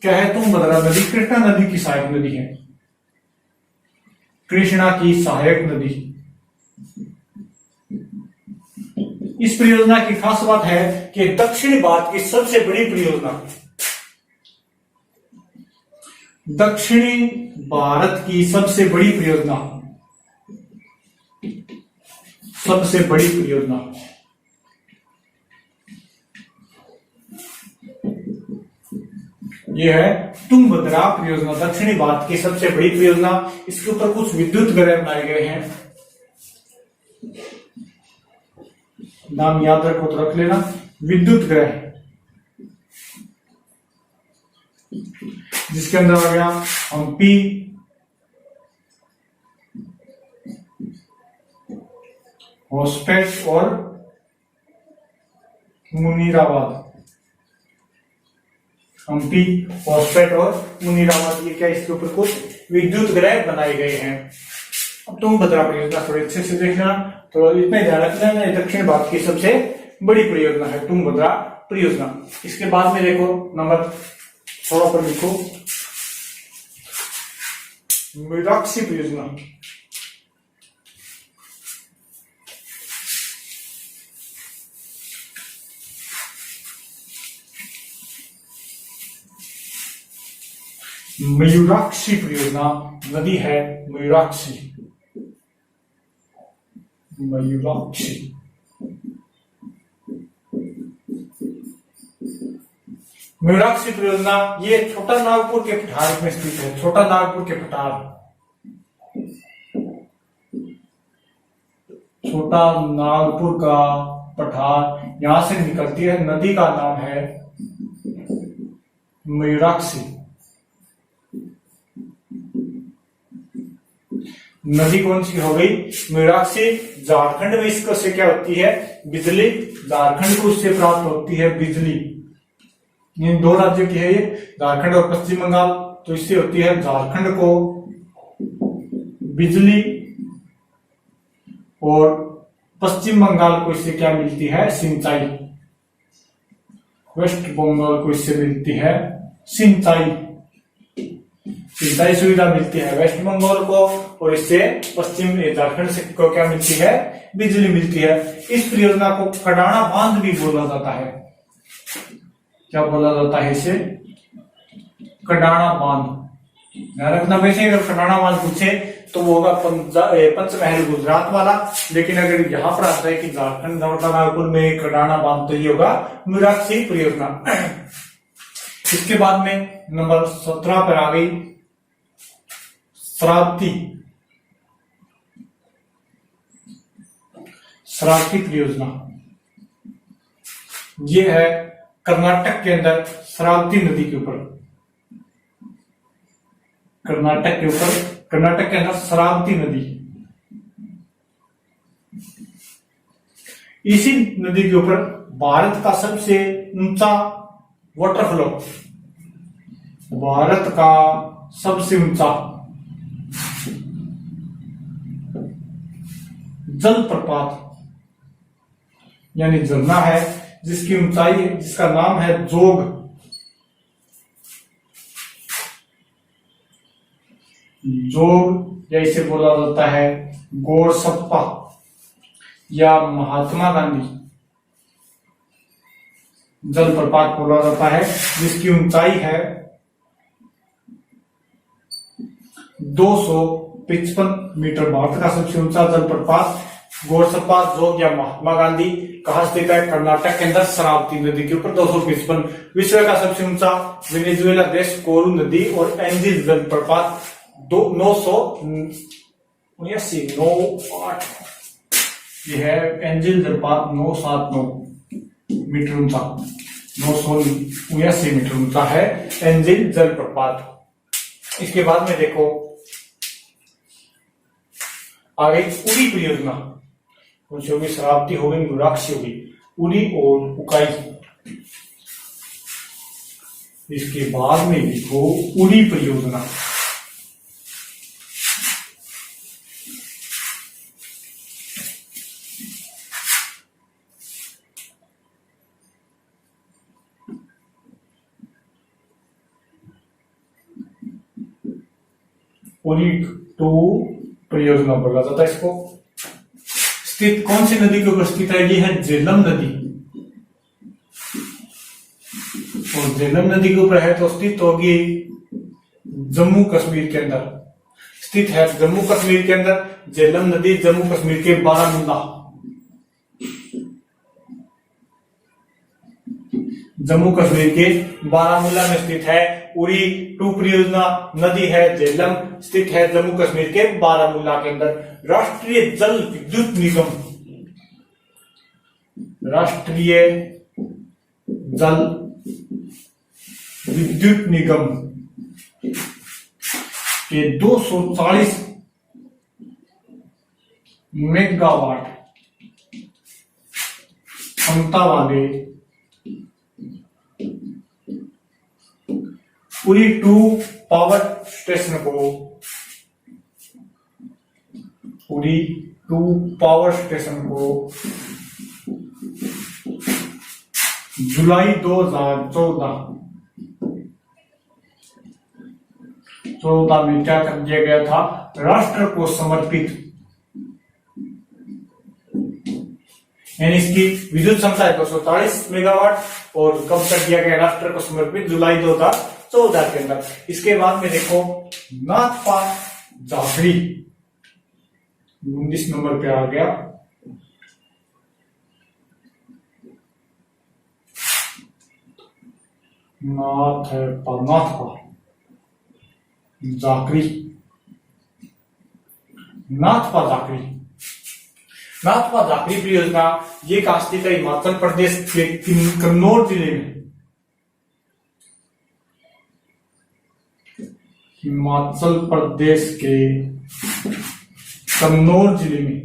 S1: क्या है? तुंगभद्रा नदी कृष्णा नदी की सहायक नदी है। कृष्णा की सहायक नदी। इस परियोजना की खास बात है कि दक्षिण भारत की सबसे बड़ी परियोजना। दक्षिणी भारत की सबसे बड़ी परियोजना। सबसे बड़ी परियोजना यह है तुंगभद्रा परियोजना। दक्षिणी भारत की सबसे बड़ी परियोजना। इसके ऊपर कुछ विद्युत ग्रह बनाए गए हैं। नाम याद रखो तो रख लेना, विद्युत ग्रह, जिसके अंदर आ गया हम्पी, होस्पेट और मुनीराबाद। हम्पी, होस्पेट और मुनीराबाद ये क्या इसके ऊपर कुछ विद्युत ग्रह बनाए गए हैं। अब तुंगभद्रा परियोजना थोड़े अच्छे से देखना, तो इतना ध्यान रखना, दक्षिण भारत की सबसे बड़ी परियोजना है तुंगभद्रा परियोजना। इसके बाद में देखो नंबर 16 पर लिखो मीनाक्षी परियोजना। मयूराक्षी परियोजना नदी है मयूराक्षी। मयूराक्षी मयूराक्षी परियोजना ये छोटा नागपुर के पठार में स्थित है। छोटा नागपुर के पठार, छोटा नागपुर का पठार, यहां से निकलती है। नदी का नाम है मयूराक्षी। नदी कौन सी हो गई? मयूराक्षी। झारखंड में इसको से क्या होती है? बिजली। झारखंड को उससे प्राप्त होती है बिजली। इन दो राज्यों की है ये, झारखंड और पश्चिम बंगाल। तो इससे होती है झारखंड को बिजली और पश्चिम बंगाल को इससे क्या मिलती है? सिंचाई। वेस्ट बंगाल को इससे मिलती है सिंचाई सुविधा मिलती है वेस्ट बंगाल को, और इससे पश्चिम झारखंड से को क्या मिलती है? बिजली मिलती है। इस परियोजना को कडाना बांध भी बोला जाता है। क्या बोला जाता है इसे? कडाना बांध। ध्यान रखना, वैसे अगर कडाना बांध पूछे तो वो होगा पंचमहल गुजरात वाला, लेकिन अगर यहाँ पर आता है कि झारखंड नागपुर में कडाना बांध तो ये होगा मीराक्षी परियोजना। इसके बाद में नंबर 17 पर आ गई शरावती परियोजना। ये है कर्नाटक के अंदर शरावती नदी के ऊपर, कर्नाटक के अंदर शरावती नदी। इसी नदी के ऊपर भारत का सबसे ऊंचा वाटरफ्लो, भारत का सबसे ऊंचा जलप्रपात यानी झरना है, जिसकी ऊंचाई है, जिसका नाम है जोग। जोग या इसे बोला जाता है गोरसप्पा या महात्मा गांधी जलप्रपात बोला जाता है, जिसकी ऊंचाई है 255 मीटर। भारत का सबसे ऊंचा जलप्रपात गोरसप्पा जोग या महात्मा गांधी कहाँ स्थित है? कर्नाटक के अंदर शरावती नदी के ऊपर 255। विश्व का सबसे ऊंचा वेनेजुएला देश कोरू नदी और एंजिल जलप्रपात 979 ये है एंजिल जलप्रपात 979 मीटर ऊंचा, 979 मीटर ऊंचा है एंजिल जलप्रपात। इसके बाद में देखो आगे उड़ी परियोजना, कौन सी होगी? शरावती होगी, मीराक्षी होगी, उड़ी और उकाई। इसके बाद में लिखो उड़ी परियोजना। उड़ी टू परियोजना बोला जाता है इसको। स्थित कौन सी नदी के ऊपर स्थित है? ये है झेलम नदी, और झेलम नदी के ऊपर है तो स्थित होगी जम्मू कश्मीर के अंदर, स्थित है जम्मू कश्मीर के अंदर। झेलम नदी जम्मू कश्मीर के बारामूला, जम्मू कश्मीर के बारामूला में स्थित है। उड़ी टू परियोजना नदी है झेलम, स्थित है जम्मू कश्मीर के बारामूला के अंदर। राष्ट्रीय जल विद्युत निगम, राष्ट्रीय जल विद्युत निगम के 240 मेगावाट क्षमता वाले उड़ी टू पावर स्टेशन को, उड़ी टू पावर स्टेशन को जुलाई 2014 में क्या कर दिया गया था? राष्ट्र को समर्पित, यानी इसकी विद्युत क्षमता है 240 मेगावाट और कब कर दिया गया? राष्ट्र को समर्पित जुलाई 2014 के अंदर। इसके बाद में देखो नाथपा झांकरी 19 नंबर पे आ गया। नाथपा झांकरी, नाथपा झांकरी, नाथपा झांकरी परियोजना ये कहाँ स्थित है? हिमाचल प्रदेश के कन्नौज जिले में, हिमाचल प्रदेश के कन्नौज जिले में।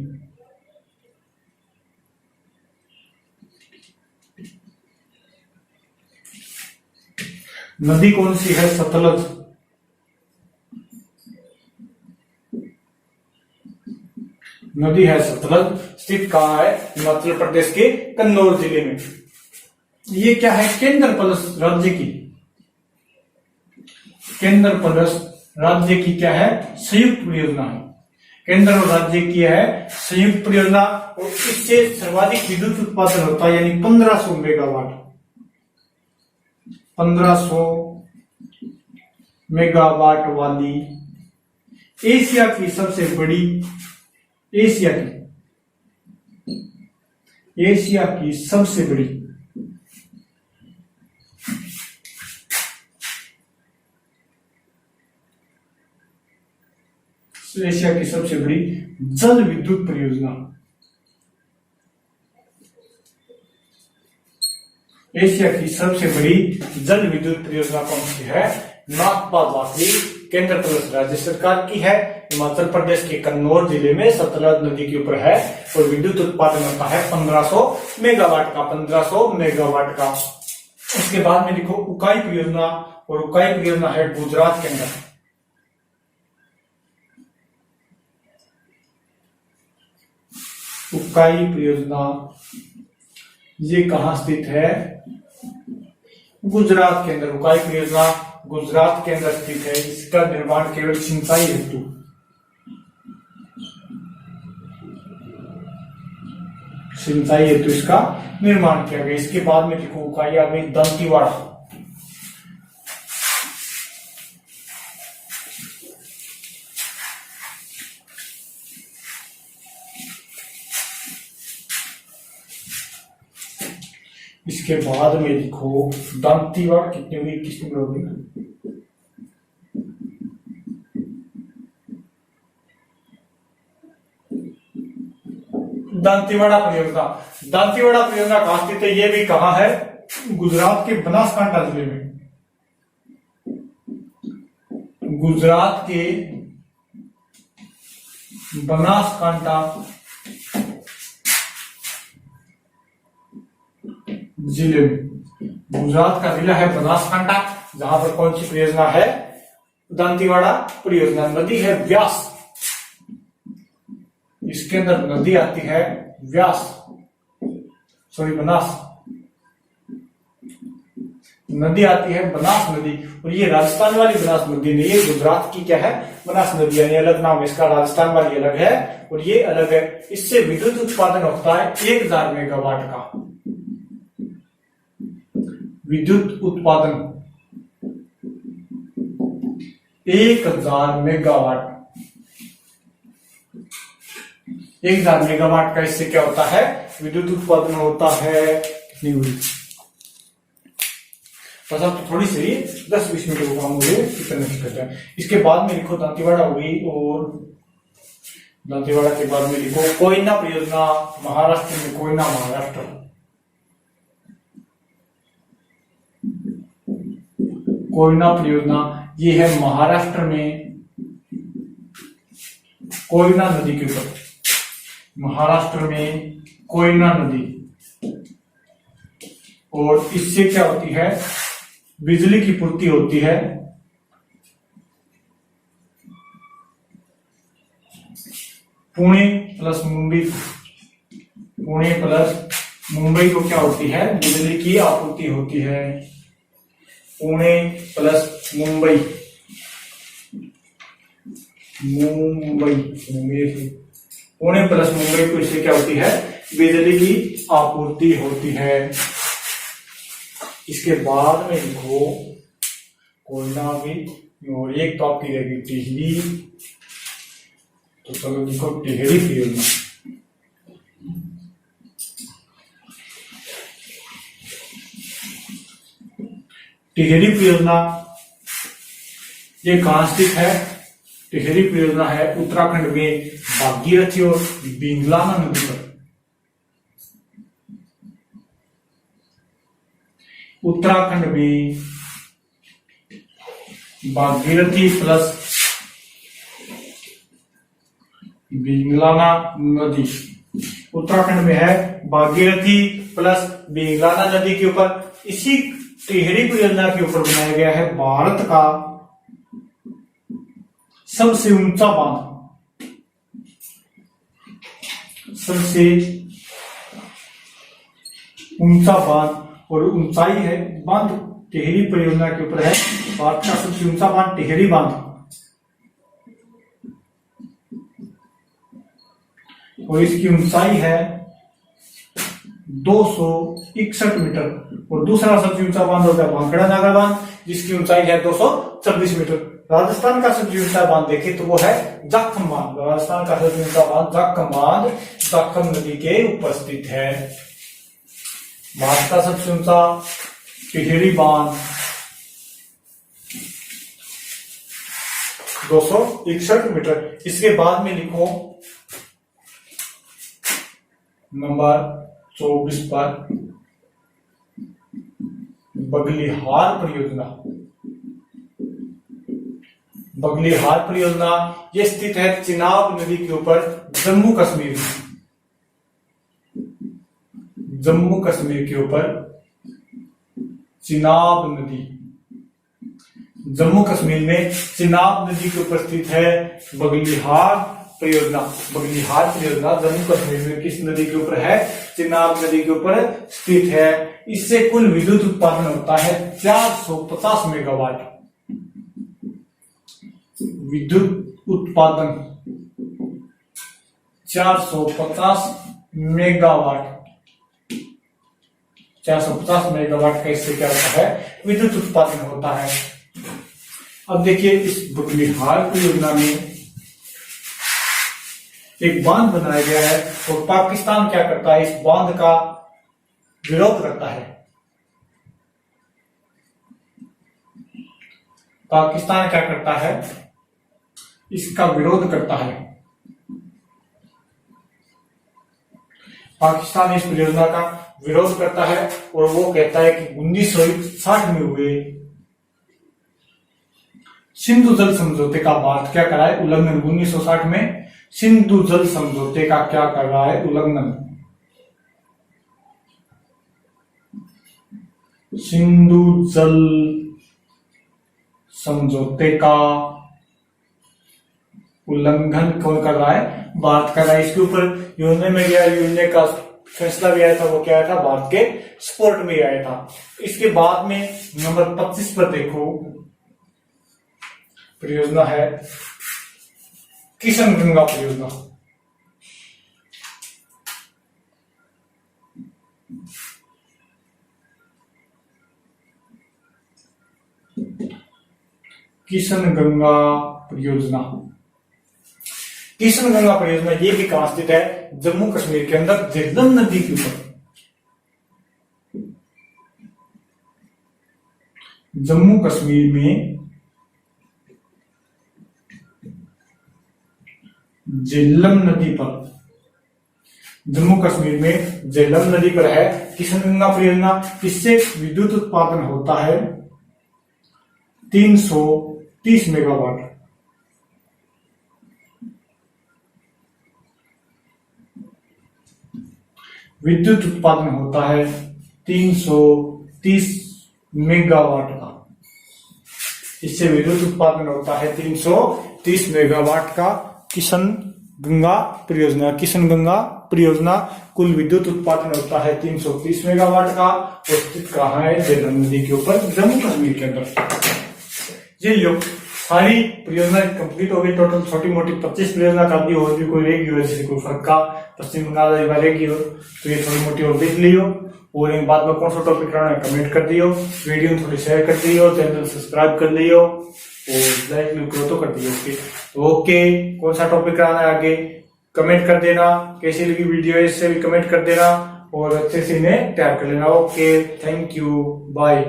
S1: नदी कौन सी है? सतलज, नदी है सतलज, स्थित कहाँ है? हिमाचल प्रदेश के कन्नौज जिले में। ये क्या है? केंद्र प्लस राज्य की, केंद्र प्लस राज्य की क्या है? संयुक्त परियोजना है। केंद्र और राज्य की है संयुक्त परियोजना, और इससे सर्वाधिक विद्युत उत्पादन होता है, यानी 1500 मेगावाट। 1500 मेगावाट वाली एशिया की सबसे बड़ी, एशिया की सबसे बड़ी एशिया की सबसे बड़ी जल विद्युत परियोजना, एशिया की सबसे बड़ी जल विद्युत परियोजना कौन सी है? नाथपा वाकली, केंद्र प्लस राज्य सरकार की है, हिमाचल प्रदेश के कन्नौज जिले में सतलज नदी के ऊपर है, और विद्युत उत्पादन होता है 1500 मेगावाट का, 1500 मेगावाट का। उसके बाद में देखो उकाई परियोजना, और उकाई परियोजना है गुजरात के अंदर। उकाई परियोजना ये कहां स्थित है? गुजरात के अंदर। उकाई परियोजना गुजरात के अंदर स्थित है। इसका निर्माण केवल सिंचाई हेतु, इसका निर्माण किया गया। इसके बाद में देखो उकाई आ गई दंतीवाड़ा। इसके बाद में देखो दंतीवाड़ा कितनी हुई, कितनी होगी? दंतीवाड़ा परियोजना, दंतीवाड़ा परियोजना कहां स्थित है? ये भी कहां है? गुजरात के बनासकांठा जिले में। गुजरात के बनासकांठा जिले में, गुजरात का जिला है बनासकांठा, जहां पर कौन सी परियोजना है? दंतीवाड़ा परियोजना। नदी है व्यास, इसके अंदर नदी आती है व्यास, बनास नदी आती है, बनास नदी। और ये राजस्थान वाली बनास नदी नहीं, ये गुजरात की क्या है? बनास नदी, यानी अलग नाम है इसका। राजस्थान वाली अलग है और ये अलग है। इससे विद्युत उत्पादन होता है 1000 मेगावाट का विद्युत उत्पादन, 1000 मेगावाट। 1000 मेगावाट का इससे क्या होता है? विद्युत उत्पादन होता है। कितनी हुई? बस अब तो थोड़ी सी 10-20 मिनट का काम मुझे करते हैं। इसके बाद में लिखो दंतीवाड़ा हुई, और दंतीवाड़ा के बाद में लिखो कोयना परियोजना, महाराष्ट्र में। कोयना महाराष्ट्र, कोयना परियोजना ये है महाराष्ट्र में, कोयना नदी के ऊपर। महाराष्ट्र में कोयना नदी, और इससे क्या होती है? बिजली की पूर्ति होती है। पुणे प्लस मुंबई, पुणे प्लस मुंबई को क्या होती है? बिजली की आपूर्ति होती है। पुणे प्लस मुंबई, पुणे प्लस मुंबई को इससे क्या होती है? बिजली की आपूर्ति होती है। इसके बाद में लिखो कोयना भी, और एक तो आपकी रहेगी टिहरी, तो चलो लिखो टिहरी परियोजना। टिहरी परियोजना ये कहां स्थित है? टिहरी परियोजना है उत्तराखंड में, भागीरथी और बिंगलाना नदी पर। उत्तराखंड में भागीरथी प्लस बिंगलाना नदी, उत्तराखंड में है भागीरथी प्लस बिंगलाना नदी के ऊपर। इसी टिहरी परियोजना के ऊपर बनाया गया है भारत का सबसे ऊंचा बांध, सबसे ऊंचा बांध, और ऊंचाई है बांध टिहरी परियोजना के ऊपर है। भारत का सबसे ऊंचा बांध टिहरी बांध, और इसकी ऊंचाई है 261 मीटर। और दूसरा सबसे ऊंचा बांध होता है भांखड़ा नागा बांध, जिसकी ऊंचाई है 226 मीटर। राजस्थान का सबसे ऊंचा बांध देखे तो वो है जाखम बांध। राजस्थान का सबसे ऊंचा बांध जाखम बांध जाखम नदी के ऊपर स्थित है। भारत का सबसे ऊंचा टिहरी बांध 261 मीटर। इसके बाद में लिखो नंबर 24 पर बगलिहार परियोजना। बगलिहार परियोजना ये स्थित है चिनाब नदी के ऊपर जम्मू कश्मीर में। जम्मू कश्मीर के ऊपर चिनाब नदी, जम्मू कश्मीर में चिनाब नदी के ऊपर स्थित है बगलिहार परियोजना। बगलिहार परियोजना जम्मू कश्मीर में किस नदी के ऊपर है? चिनाब नदी के ऊपर स्थित है। इससे कुल विद्युत उत्पादन होता है 450 मेगावाट। विद्युत उत्पादन 450 मेगावाट। 450 मेगावाट का इससे क्या होता है? विद्युत उत्पादन होता है। अब देखिए इस बगलिहार परियोजना में एक बांध बनाया गया है, और पाकिस्तान क्या करता है? इस बांध का विरोध करता है। पाकिस्तान क्या करता है? इसका विरोध करता है। पाकिस्तान इस परियोजना का विरोध करता है, और वो कहता है कि 1960 में हुए सिंधु जल समझौते का भारत क्या कर रहा है? उल्लंघन। 1960 में सिंधु जल समझौते का क्या कर रहा है? उल्लंघन। सिंधु जल समझौते का उल्लंघन कौन कर रहा है? भारत कर रहा है। इसके ऊपर यूएनए में गया, यूएनए का फैसला भी आया था, वो क्या आया था? भारत के सपोर्ट में आया था। इसके बाद में नंबर 25 पर देखो परियोजना है किशन गंगा परियोजना। किशन गंगा परियोजना, किशन गंगा परियोजना ये भी कहां स्थित है? जम्मू कश्मीर के अंदर झेलम नदी के ऊपर। जम्मू कश्मीर में झेलम नदी पर, जम्मू कश्मीर में झेलम नदी पर है किशन गंगा परियोजना। इससे विद्युत उत्पादन होता है 330 मेगावाट। विद्युत उत्पादन होता है 330 मेगावाट का। इससे विद्युत उत्पादन होता है 330 मेगावाट का किशन गंगा परियोजना। किशन गंगा परियोजना कुल विद्युत उत्पादन होता है 330 मेगावाट का, और स्थित कहाँ है? झेलम नदी के ऊपर जम्मू कश्मीर के अंदर। ये लोग सारी परियोजना कंप्लीट हो गई। टोटल छोटी मोटी 25 परियोजना का भी, और भी कोई रहेगी हो, जैसे कोई फर्क का पश्चिम बंगाल रहेगी हो तो ये थोड़ी मोटी और देख लियो। और इन बाद में कौन सा टॉपिक रहना है कमेंट कर दियो, वीडियो थोड़ी शेयर कर दियो, चैनल सब्सक्राइब कर लियो, और लाइक करो तो कर दियो। ओके, कौन सा टॉपिक रहना है आगे कमेंट कर देना। कैसी लगी वीडियो इससे भी कमेंट कर देना, और अच्छे से इन्हें तैयार कर लेना। Okay, thank you, bye.